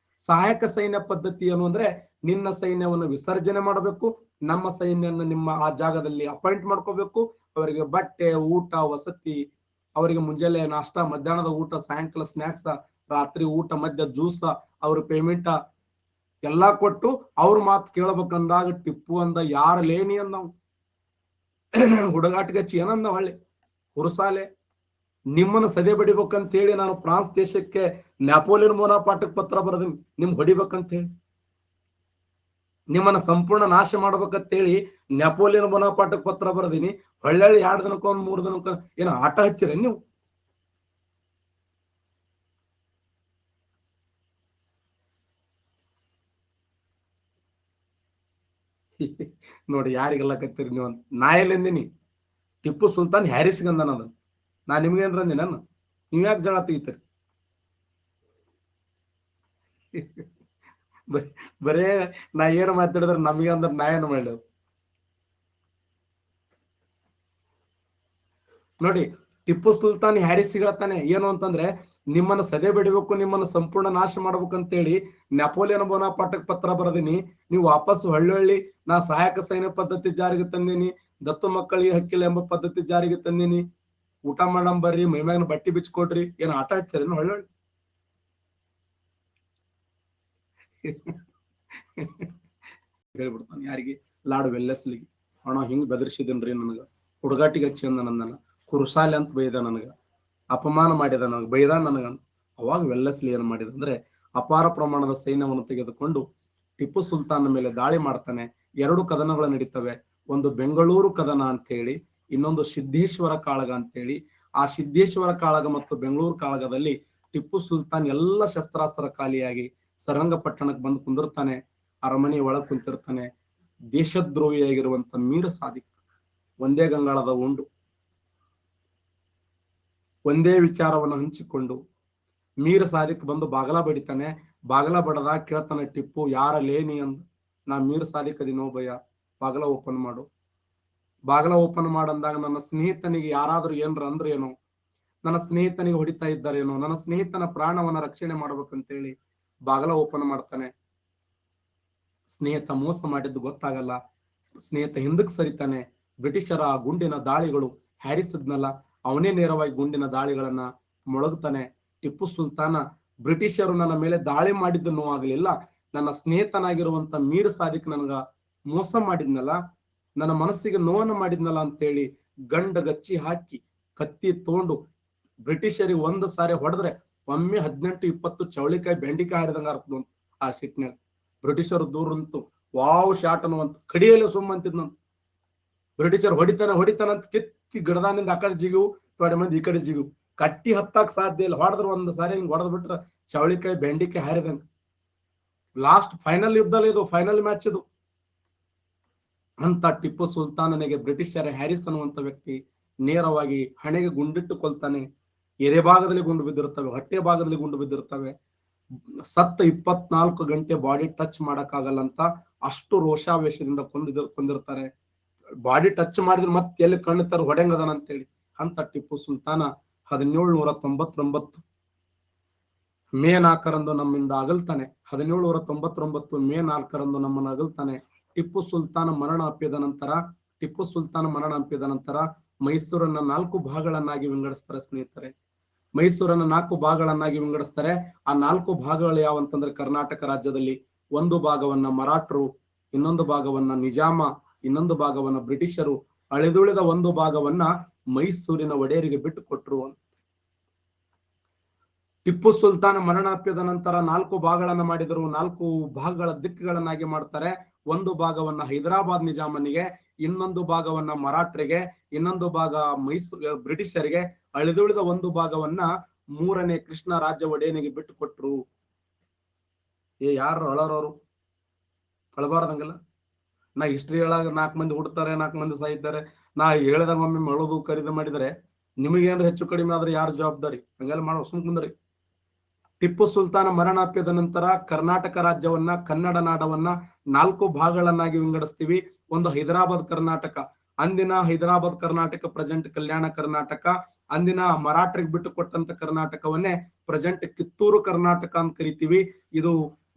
ಸಹಾಯಕ ಸೈನ್ಯ ಪದ್ಧತಿ ಏನು ಅಂದ್ರೆ, ನಿನ್ನ ಸೈನ್ಯವನ್ನು ವಿಸರ್ಜನೆ ಮಾಡಬೇಕು, ನಮ್ಮ ಸೈನ್ಯವನ್ನು ನಿಮ್ಮ ಆ ಜಾಗದಲ್ಲಿ ಅಪಾಯಿಂಟ್ ಮಾಡ್ಕೋಬೇಕು, ಅವರಿಗೆ ಬಟ್ಟೆ, ಊಟ, ವಸತಿ, ಅವರಿಗೆ ಮುಂಜಾನೆ ನಾಷ್ಟ, ಮಧ್ಯಾಹ್ನದ ಊಟ, ಸಾಯಂಕಾಲ ಸ್ನಾಕ್ಸ್, ರಾತ್ರಿ ಊಟ, ಮಧ್ಯ ಜ್ಯೂಸ, ಅವ್ರ ಪೇಮೆಂಟ್ ಎಲ್ಲಾ ಕೊಟ್ಟು ಅವ್ರ ಮಾತು ಕೇಳಬೇಕಂದಾಗ ಟಿಪ್ಪು ಅಂದ, ಯಾರ ಲೇನಿ ಅಂದ ನಾವು ಹುಡುಗಾಟಿಗಚ್ಚಿ ಏನಂದ ಹೊಳ್ಳಿ ಹುರುಸಾಲೆ, ನಿಮ್ಮನ್ನು ಸದೆ ಬಡಿಬೇಕಂತ ಹೇಳಿ ನಾನು ಫ್ರಾನ್ಸ್ ದೇಶಕ್ಕೆ ನೆಪೋಲಿಯನ್ ಬೋನಾಪಾರ್ಟ್ಗೆ ಪತ್ರ ಬರೆದಿನಿ, ನಿಮ್ ಹೊಡಿಬೇಕಂತ ಹೇಳಿ, ನಿಮ್ಮನ್ನ ಸಂಪೂರ್ಣ ನಾಶ ಮಾಡ್ಬೇಕಂತ ಹೇಳಿ ನೆಪೋಲಿಯನ್ ಬೋನಾಪಾರ್ಟ್ಗೆ ಪತ್ರ ಬರೆದಿನಿ. ಹೊಳ್ಳಿ 2 ದಿನಕ್ಕ 3 ದಿನಕ್ಕ ಏನ ಆಟ ಹಚ್ಚಿರ ನೀವು? ನೋಡಿ ಯಾರಿಗೆಲ್ಲ ಕತ್ತೀರಿ ನೀವು ಅಂತ. ನಾ ಎಲ್ಲಿಂದಿನಿ? ಟಿಪ್ಪು ಸುಲ್ತಾನ್ ಹ್ಯಾರಿಸ್ಗಂದ ನಾನು. ನಾ ನಿಮ್ಗೇನ್ರ ಅಂದಿ ನಾನು? ನೀವ್ ಯಾಕೆ ಜಗಳ ತೆಗಿತೀರಿ? ಬರೇ ನಾ ಏನು ಮಾತಾಡಿದ್ರೆ ನಮಗೆ ಅಂದ್ರೆ ನಾ ಏನು ಮಾಡ ನೋಡಿ. ಟಿಪ್ಪು ಸುಲ್ತಾನ್ ಹ್ಯಾರಿಸ್ ಹೇಳ್ತಾನೆ ಏನು ಅಂತಂದ್ರೆ, ನಿಮ್ಮನ್ನ ಸದೆ ಬಿಡಬೇಕು, ನಿಮ್ಮನ್ನ ಸಂಪೂರ್ಣ ನಾಶ ಮಾಡ್ಬೇಕಂತೇಳಿ ನೆಪೋಲಿಯನ್ ಬೋನಾಪಾರ್ಟ್ಗೆ ಪತ್ರ ಬರೆದಿನಿ, ನೀವು ವಾಪಸ್ ಹೊಳ್ಳಿ ನಾ ಸಹಾಯಕ ಸೈನ್ಯ ಪದ್ಧತಿ ಜಾರಿಗೆ ತಂದೀನಿ, ದತ್ತು ಮಕ್ಕಳಿಗೆ ಹಕ್ಕಿಲ್ಲ ಎಂಬ ಪದ್ಧತಿ ಜಾರಿಗೆ ತಂದೀನಿ, ಊಟ ಮಾಡಂ ಬರ್ರಿ, ಮೈಮ್ಯಾಗ ಬಟ್ಟಿ ಬಿಚ್ಕೊಡ್ರಿ, ಏನ್ ಆಟ ಹಚ್ಚಾರೇನು ಹೊಳ್ಳಿ? ಹೇಳ್ಬಿಡ್ತಾನೆ ಯಾರಿಗೆ? ಲಾರ್ಡ್ ವೆಲ್ಲೆಸ್ಲಿಗೆ, ಅಣ್ಣ ಹಿಂಗ್ ಬೆದರ್ಸಿದನ್ರಿ ನನಗ, ಹುಡುಗಾಟಿಗೆ ಹಚ್ಚಿ ಅಂದ ನನ್ನ, ಕುರುಸಾಲೆ ಅಂತ ಬೈದ ನನಗ, ಅಪಮಾನ ಮಾಡಿದ ನನಗ, ಬೈದ ನನಗ. ಅವಾಗ ವೆಲ್ಲೆಸ್ಲಿ ಏನ್ ಮಾಡಿದ ಅಂದ್ರೆ, ಅಪಾರ ಪ್ರಮಾಣದ ಸೈನ್ಯವನ್ನು ತೆಗೆದುಕೊಂಡು ಟಿಪ್ಪು ಸುಲ್ತಾನ್ ಮೇಲೆ ದಾಳಿ ಮಾಡ್ತಾನೆ. 2 ಕದನಗಳು ನಡೀತವೆ. ಒಂದು ಬೆಂಗಳೂರು ಕದನ ಅಂತ ಹೇಳಿ, ಇನ್ನೊಂದು ಸಿದ್ದೇಶ್ವರ ಕಾಳಗ ಅಂತ ಹೇಳಿ. ಆ ಸಿದ್ದೇಶ್ವರ ಕಾಳಗ ಮತ್ತು ಬೆಂಗಳೂರು ಕಾಳಗದಲ್ಲಿ ಟಿಪ್ಪು ಸುಲ್ತಾನ್ ಎಲ್ಲ ಶಸ್ತ್ರಾಸ್ತ್ರ ಖಾಲಿಯಾಗಿ ಶ್ರೀರಂಗಪಟ್ಟಣಕ್ಕೆ ಬಂದು ಕುಂದಿರ್ತಾನೆ. ಅರಮನೆ ಒಳಗ್ ಕುಂತಿರ್ತಾನೆ. ದೇಶದ್ರೋಹಿಯಾಗಿರುವಂತ ಮೀರ್ ಸಾದಿಕ್ ಒಂದೇ ಗಂಗಾಳದ ಉಂಡು, ಒಂದೇ ವಿಚಾರವನ್ನು ಹಂಚಿಕೊಂಡು ಮೀರ್ ಸಾದಿಕ್ ಬಂದು ಬಾಗಲ ಬಡಿತಾನೆ. ಬಾಗಲ ಬಡದಾಗ ಕೇಳ್ತಾನೆ ಟಿಪ್ಪು, ಯಾರ ಲೇನಿ ಅಂದ. ನಾ ಮೀರ್ ಸಾದಿಕ್ ಅದಿನೋ ಭಯ, ಬಾಗಲ ಓಪನ್ ಮಾಡು. ಬಾಗಲ ಓಪನ್ ಮಾಡಂದಾಗ ನನ್ನ ಸ್ನೇಹಿತನಿಗೆ ಯಾರಾದ್ರೂ ಏನ್ರ ಅಂದ್ರೆ ಏನೋ, ನನ್ನ ಸ್ನೇಹಿತನಿಗೆ ಹೊಡಿತಾ ಇದ್ದಾರೇನೋ, ನನ್ನ ಸ್ನೇಹಿತನ ಪ್ರಾಣವನ್ನ ರಕ್ಷಣೆ ಮಾಡ್ಬೇಕಂತೇಳಿ ಬಾಗಲ ಓಪನ್ ಮಾಡ್ತಾನೆ. ಸ್ನೇಹಿತ ಮೋಸ ಮಾಡಿದ್ದು ಗೊತ್ತಾಗಲ್ಲ, ಸ್ನೇಹಿತ ಹಿಂದಕ್ಕೆ ಸರಿತಾನೆ. ಬ್ರಿಟಿಷರ ಗುಂಡಿನ ದಾಳಿಗಳು ಹ್ಯಾರಿಸಿದ್ನಲ್ಲ, ಅವನೇ ನೇರವಾಗಿ ಗುಂಡಿನ ದಾಳಿಗಳನ್ನ ಮೊಳಗ್ತಾನೆ. ಟಿಪ್ಪು ಸುಲ್ತಾನ ಬ್ರಿಟಿಷರು ನನ್ನ ಮೇಲೆ ದಾಳಿ ಮಾಡಿದ್ದು ನೋವಾಗಲಿಲ್ಲ, ನನ್ನ ಸ್ನೇಹಿತನಾಗಿರುವಂತ ಮೀರ್ ಸಾದಿಕ್ ನನಗ ಮೋಸ ಮಾಡಿದ್ನಲ್ಲ, ನನ್ನ ಮನಸ್ಸಿಗೆ ನೋವನ್ನು ಮಾಡಿದ್ನಲ್ಲ ಅಂತೇಳಿ ಗಚ್ಚಿ ಹಾಕಿ ಕತ್ತಿ ತಗೊಂಡು ಬ್ರಿಟಿಷರಿಗೆ ಒಂದು ಸಾರಿ ಹೊಡೆದ್ರೆ ಒಮ್ಮೆ 18-20 ಚೌಳಿಕಾಯಿ ಬೆಂಡಿಕಾಯಿ ಹಾರಿದಂಗ ಅರ್ಥ ಆ ಸಿಟ್ನ್ಯಾಗ. ಬ್ರಿಟಿಷರು ದೂರಂತು ವಾವ್ ಶಾಟ್ ಅನ್ನುವಂತ ಕಡಿಯಲ್ಲಿ ಸುಮ್ಮಂತಿದ್ನಂತ. ಬ್ರಿಟಿಷರ್ ಹೊಡಿತಾನಂತ ಕಿತ್ತಿ ಗಿಡದಾನಿಂದ ಆ ಕಡೆ ಜಿಗು, ತೊಡೆ ಮಂದಿ ಈ ಕಡೆ ಜಿಗು, ಕಟ್ಟಿ ಹತ್ತಾಕ್ ಸಾಧ್ಯ ಇಲ್ಲ. ಹೊಡೆದ್ರ ಒಂದ್ ಸಾರಿ ಹಿಂಗ್ ಹೊಡೆದ್ ಬಿಟ್ರ ಚೌಳಿಕಾಯಿ ಬೆಂಡಿಕಾಯಿ ಹಾರಿದಂಗ. ಲಾಸ್ಟ್ ಫೈನಲ್ ಯುದ್ಧದಲ್ಲಿ ಇದು, ಫೈನಲ್ ಮ್ಯಾಚ್ ಇದು. ಅಂತ ಟಿಪ್ಪು ಸುಲ್ತಾನನಿಗೆ ಬ್ರಿಟಿಷರ ಹ್ಯಾರಿಸ್ ಅನ್ನುವಂತ ವ್ಯಕ್ತಿ ನೇರವಾಗಿ ಹಣೆಗೆ ಗುಂಡಿಟ್ಟು ಕೊಲ್ತಾನೆ. ಎದೆ ಭಾಗದಲ್ಲಿ ಗುಂಡು ಬಿದ್ದಿರ್ತವೆ, ಹೊಟ್ಟೆ ಭಾಗದಲ್ಲಿ ಗುಂಡು ಬಿದ್ದಿರ್ತವೆ. ಸತ್ತ 24 ಗಂಟೆ ಬಾಡಿ ಟಚ್ ಮಾಡಕ್ಕಾಗಲ್ಲ ಅಂತ ಅಷ್ಟು ರೋಷಾವೇಶದಿಂದ ಕೊಂದಿರ್ತಾರೆ. ಬಾಡಿ ಟಚ್ ಮಾಡಿದ್ರೆ ಮತ್ತೆ ಎಲ್ಲಿ ಕಣ್ಣಿರ್ತಾರೆ ಹೊಡೆಂಗದನ ಅಂತೇಳಿ. ಅಂತ ಟಿಪ್ಪು ಸುಲ್ತಾನ 1799 ಮೇ 4ರಂದು ನಮ್ಮಿಂದ ಅಗಲ್ತಾನೆ. 1799 ಮೇ 4ರಂದು ನಮ್ಮನ್ನು ಅಗಲ್ತಾನೆ. ಟಿಪ್ಪು ಸುಲ್ತಾನ ಮರಣ ಅಪ್ಪಿದ ನಂತರ ಮೈಸೂರನ್ನ 4 ಭಾಗಗಳನ್ನಾಗಿ ವಿಂಗಡಿಸ್ತಾರೆ ಸ್ನೇಹಿತರೆ. ಮೈಸೂರನ್ನ 4 ಭಾಗಗಳನ್ನಾಗಿ ವಿಂಗಡಿಸ್ತಾರೆ. ಆ 4 ಭಾಗಗಳು ಯಾವಂತಂದ್ರೆ, ಕರ್ನಾಟಕ ರಾಜ್ಯದಲ್ಲಿ ಒಂದು ಭಾಗವನ್ನ ಮರಾಠರು, ಇನ್ನೊಂದು ಭಾಗವನ್ನ ನಿಜಾಮ, ಇನ್ನೊಂದು ಭಾಗವನ್ನ ಬ್ರಿಟಿಷರು, ಅಳಿದುಳಿದ ಒಂದು ಭಾಗವನ್ನ ಮೈಸೂರಿನ ಒಡೆಯರಿಗೆ ಬಿಟ್ಟು ಕೊಟ್ರು. ಟಿಪ್ಪು ಸುಲ್ತಾನ ಮರಣ ಅಪ್ಪಿದ ನಂತರ 4 ಭಾಗಗಳನ್ನ ಮಾಡಿದರು. 4 ಭಾಗಗಳ ದಿಕ್ಕುಗಳನ್ನಾಗಿ ಮಾಡ್ತಾರೆ. ಒಂದು ಭಾಗವನ್ನ ಹೈದರಾಬಾದ್ ನಿಜಾಮನಿಗೆ, ಇನ್ನೊಂದು ಭಾಗವನ್ನ ಮರಾಠರಿಗೆ, ಇನ್ನೊಂದು ಭಾಗ ಬ್ರಿಟಿಷರಿಗೆ, ಅಳಿದುಳಿದ ಒಂದು ಭಾಗವನ್ನ 3ನೇ ಕೃಷ್ಣ ರಾಜ್ಯ ಒಡೆಯನಿಗೆ ಬಿಟ್ಟು ಕೊಟ್ರು. ಯಾರು ಅಳೋರವರು? ಅಳಬಾರ್ದಂಗಲ್ಲ. ನಾ ಹಿಸ್ಟ್ರಿ ಹೇಳಾಗ 4 ಮಂದಿ ಹುಡ್ತಾರೆ, 4 ಮಂದಿ ಸಾಯ್ತಾರೆ, ನಾ ಹೇಳ್ದಾಗ ಒಮ್ಮೆ ಅಳೋದು ಖರೀದಿ ಮಾಡಿದ್ರೆ ನಿಮಗೇನ್ರ ಹೆಚ್ಚು ಕಡಿಮೆ ಆದ್ರೆ ಯಾರು ಜವಾಬ್ದಾರಿ? ಹಂಗೆಲ್ಲ ಮಾಡೋ ಸುಮ್ಕುಂದ್ರಿ. ಟಿಪ್ಪು ಸುಲ್ತಾನ ಮರಣ ಅಪ್ಪಿದ ನಂತರ ಕರ್ನಾಟಕ ರಾಜ್ಯವನ್ನ, ಕನ್ನಡ ನಾಡವನ್ನ 4 ಭಾಗಗಳನ್ನಾಗಿ ವಿಂಗಡಿಸ್ತೀವಿ. ಒಂದು ಹೈದರಾಬಾದ್ ಕರ್ನಾಟಕ, ಅಂದಿನ ಹೈದರಾಬಾದ್ ಕರ್ನಾಟಕ, ಪ್ರೆಸೆಂಟ್ ಕಲ್ಯಾಣ ಕರ್ನಾಟಕ. ಅಂದಿನ ಮರಾಠರಿಗೆ ಬಿಟ್ಟು ಕೊಟ್ಟಂತ ಕರ್ನಾಟಕವನ್ನೇ ಪ್ರೆಸೆಂಟ್ ಕಿತ್ತೂರು ಕರ್ನಾಟಕ ಅಂತ ಕರಿತೀವಿ. ಇದು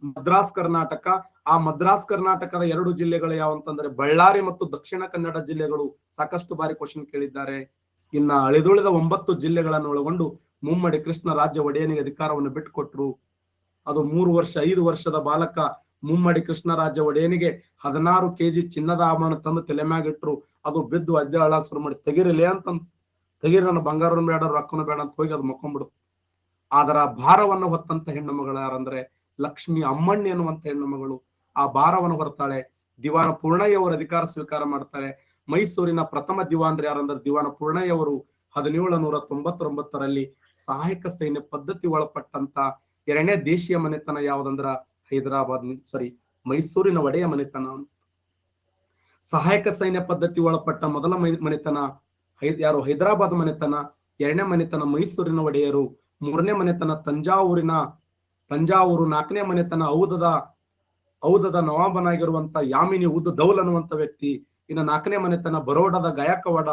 ಮದ್ರಾಸ್ ಕರ್ನಾಟಕ. ಆ ಮದ್ರಾಸ್ ಕರ್ನಾಟಕದ 2 ಜಿಲ್ಲೆಗಳು ಯಾವಂತಂದ್ರೆ ಬಳ್ಳಾರಿ ಮತ್ತು ದಕ್ಷಿಣ ಕನ್ನಡ ಜಿಲ್ಲೆಗಳು. ಸಾಕಷ್ಟು ಬಾರಿ ಕ್ವಶನ್ ಕೇಳಿದ್ದಾರೆ. ಇನ್ನ ಅಳಿದುಳಿದ 9 ಜಿಲ್ಲೆಗಳನ್ನು ಒಳಗೊಂಡು ಮುಮ್ಮಡಿ ಕೃಷ್ಣ ರಾಜ್ಯ ಒಡೆಯನಿಗೆ ಅಧಿಕಾರವನ್ನು ಬಿಟ್ಟುಕೊಟ್ರು. ಅದು 3 ವರ್ಷ 5 ವರ್ಷದ ಬಾಲಕ ಮುಮ್ಮಡಿ ಕೃಷ್ಣ ರಾಜ್ಯ ಒಡೆಯನಿಗೆ 16 kg ಚಿನ್ನದ ಆಭರಣ ತಂದು ತಲೆ ಮ್ಯಾಗಿಟ್ರು. ಅದು ಬಿದ್ದು ಅದ್ದೆ ಅಳಾಕ್ ಶುರು ಮಾಡಿ, ತೆಗಿರಲಿ ಅಂತಂದು, ತೆಗಿರಿ, ನನ್ನ ಬಂಗಾರನು ಬೇಡ ರೊಕ್ಕನು ಬೇಡ ಅಂತ ಹೋಗಿ ಅದು ಮಕ್ಕೊಂಡ್ಬಿಡು. ಅದರ ಭಾರವನ್ನು ಹೊತ್ತಂತ ಹೆಣ್ಣು ಮಗಳು ಯಾರಂದ್ರೆ ಲಕ್ಷ್ಮಿ ಅಮ್ಮಣ್ಣಿ ಅನ್ನುವಂತ ಹೆಣ್ಣು ಮಗಳು. ಆ ಭಾರವನ್ನು ಹೊರತಾಳೆ. ದಿವಾನ ಪೂರ್ಣಯ್ಯ ಅವರು ಅಧಿಕಾರ ಸ್ವೀಕಾರ ಮಾಡ್ತಾರೆ. ಮೈಸೂರಿನ ಪ್ರಥಮ ದಿವಾನ್ರು ಯಾರಂದ್ರೆ ದಿವಾನ ಪೂರ್ಣಯ್ಯ ಅವರು 1799ರಲ್ಲಿ ಸಹಾಯಕ ಸೈನ್ಯ ಪದ್ಧತಿ ಒಳಪಟ್ಟಂತ 2ನೇ ದೇಶೀಯ ಮನೆತನ ಯಾವ್ದಂದ್ರ ಮೈಸೂರಿನ ಒಡೆಯ ಮನೆತನ. ಸಹಾಯಕ ಸೈನ್ಯ ಪದ್ಧತಿ ಒಳಪಟ್ಟ ಮೊದಲ ಮನೆತನ ಯಾರು? ಹೈದರಾಬಾದ್ ಮನೆತನ. 2ನೇ ಮನೆತನ ಮೈಸೂರಿನ ಒಡೆಯರು. 3ನೇ ಮನೆತನ ತಂಜಾವೂರು. 4ನೇ ಮನೆತನ ಔದದ ನವಾಬನಾಗಿರುವಂತ ಯಾಮಿನಿ ಉದ್ ದೌಲ್ ಅನ್ನುವಂತ ವ್ಯಕ್ತಿ. ಇನ್ನು 4ನೇ ಮನೆತನ ಬರೋಡದ ಗಾಯಕವಾಡ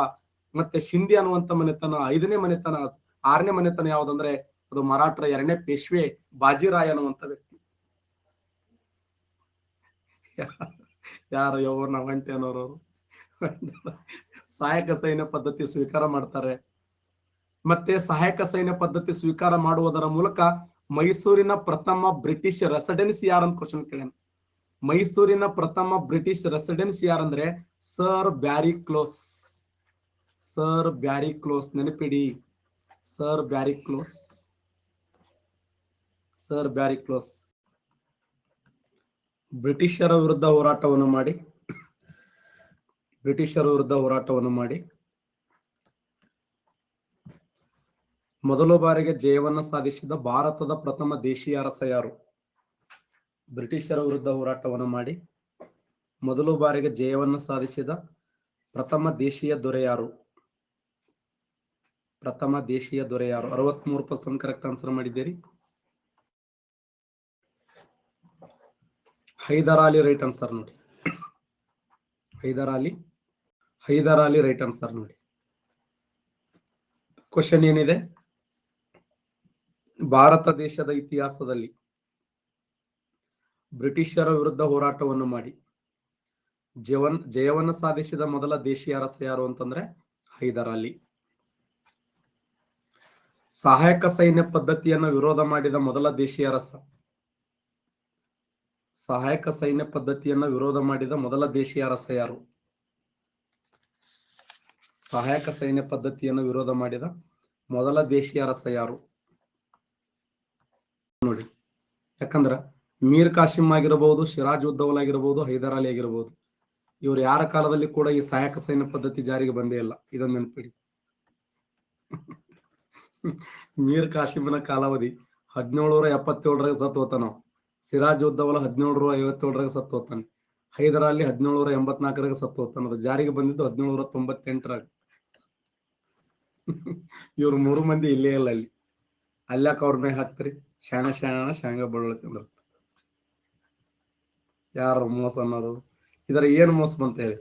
ಮತ್ತೆ ಶಿಂದಿ ಅನ್ನುವಂತ ಮನೆತನ. 5ನೇ ಮನೆತನ 6ನೇ ಮನೆತನ ಯಾವ್ದಂದ್ರೆ ಅದು ಮರಾಠರ 2ನೇ ಪೇಶ್ವೆ ಬಾಜಿರಾಯ್ ಅನ್ನುವಂತ ವ್ಯಕ್ತಿ. ಯಾರು ನಾವು ಗಂಟೆನವರು ಸಹಾಯಕ ಸೈನ್ಯ ಪದ್ಧತಿ ಸ್ವೀಕಾರ ಮಾಡ್ತಾರೆ. ಮತ್ತೆ ಸಹಾಯಕ ಸೈನ್ಯ ಪದ್ಧತಿ ಸ್ವೀಕಾರ ಮಾಡುವುದರ ಮೂಲಕ ಮೈಸೂರಿನ ಪ್ರಥಮ ಬ್ರಿಟಿಷ್ ರೆಸಿಡೆನ್ಸಿ ಯಾರಂತ ಕ್ವಶನ್ ಕೇಳೇನ. ಮೈಸೂರಿನ ಪ್ರಥಮ ಬ್ರಿಟಿಷ್ ರೆಸಿಡೆನ್ಸಿ ಯಾರಂದ್ರೆ sir Barry Close. Sir Barry Close, ನೆನಪಿಡಿ. Sir Barry Close. Sir Barry Close ಬ್ರಿಟಿಷರ ವಿರುದ್ಧ ಹೋರಾಟವನ್ನು ಮಾಡಿ ಮೊದಲ ಬಾರಿಗೆ ಜಯವನ್ನ ಸಾಧಿಸಿದ ಭಾರತದ ಪ್ರಥಮ ದೇಶೀಯ ಅರಸ ಯಾರು? ಬ್ರಿಟಿಷರ ವಿರುದ್ಧ ಹೋರಾಟವನ್ನು ಮಾಡಿ ಮೊದಲ ಬಾರಿಗೆ ಜಯವನ್ನು ಸಾಧಿಸಿದ ಪ್ರಥಮ ದೇಶೀಯ ದೊರೆ ಯಾರು? 63% ಕರೆಕ್ಟ್ ಆನ್ಸರ್ ಮಾಡಿದ್ದೀರಿ. ಹೈದರ್ ಅಲಿ ರೈಟ್ ಆನ್ಸರ್ ನೋಡಿ. ಹೈದರ್ ಅಲಿ ಹೈದರ್ ಅಲಿ ರೈಟ್ ಆನ್ಸರ್ ನೋಡಿ. ಕ್ವಶನ್ ಏನಿದೆ, ಭಾರತ ದೇಶದ ಇತಿಹಾಸದಲ್ಲಿ ಬ್ರಿಟಿಷರ ವಿರುದ್ಧ ಹೋರಾಟವನ್ನು ಮಾಡಿ ಜಯವನ್ನು ಸಾಧಿಸಿದ ಮೊದಲ ದೇಶೀಯ ಅರಸ ಯಾರು ಅಂತಂದ್ರೆ ಹೈದರ್ ಅಲಿ. ಸಹಾಯಕ ಸೈನ್ಯ ಪದ್ಧತಿಯನ್ನು ವಿರೋಧ ಮಾಡಿದ ಮೊದಲ ದೇಶೀಯ ಅರಸ. ಸಹಾಯಕ ಸೈನ್ಯ ಪದ್ಧತಿಯನ್ನು ವಿರೋಧ ಮಾಡಿದ ಮೊದಲ ದೇಶೀಯ ಅರಸ ಯಾರು? ಸಹಾಯಕ ಸೈನ್ಯ ಪದ್ಧತಿಯನ್ನು ವಿರೋಧ ಮಾಡಿದ ಮೊದಲ ದೇಶೀಯ ಅರಸ ಯಾರು ನೋಡಿ. ಯಾಕಂದ್ರ ಮೀರ್ ಕಾಸಿಂ ಆಗಿರಬಹುದು, ಸಿರಾಜ್ ಉದ್ದೌಲ್ ಆಗಿರಬಹುದು, ಹೈದರ್ ಅಲಿ ಆಗಿರಬಹುದು, ಇವರು ಯಾರ ಕಾಲದಲ್ಲಿ ಕೂಡ ಈ ಸಹಾಯಕ ಸೈನ್ಯ ಪದ್ಧತಿ ಜಾರಿಗೆ ಬಂದೇ ಇಲ್ಲ. ಇದನ್ನು ನೆನಪಿಡಿ. ಮೀರ್ ಕಾಸಿಮನ ಕಾಲಾವಧಿ 1777 ಸತ್ತು ಹೋತಾನ. ಸಿರಾಜ್ ಉದ್ದೌಲ 1757 ಸತ್ತು ಹೋತಾನೆ. ಹೈದರ್ ಅಲಿ 1784 ಸತ್ತು ಹೋತಾನ. ಅದು ಜಾರಿಗೆ ಬಂದಿದ್ದು 1798. ಇವ್ರು 3 ಮಂದಿ ಇಲ್ಲೇ ಇಲ್ಲ. ಅಲ್ಲಿ ಅಲ್ಯಾಕ ಅವ್ರ ಮೇಲೆ ಹಾಕ್ತರಿ? ಶಾಂಗ ಬಡವಳ ಯಾರು ಮೋಸ ಅನ್ನೋದು? ಇದರ ಏನ್ ಮೋಸ ಬಂತ ಹೇಳಿ?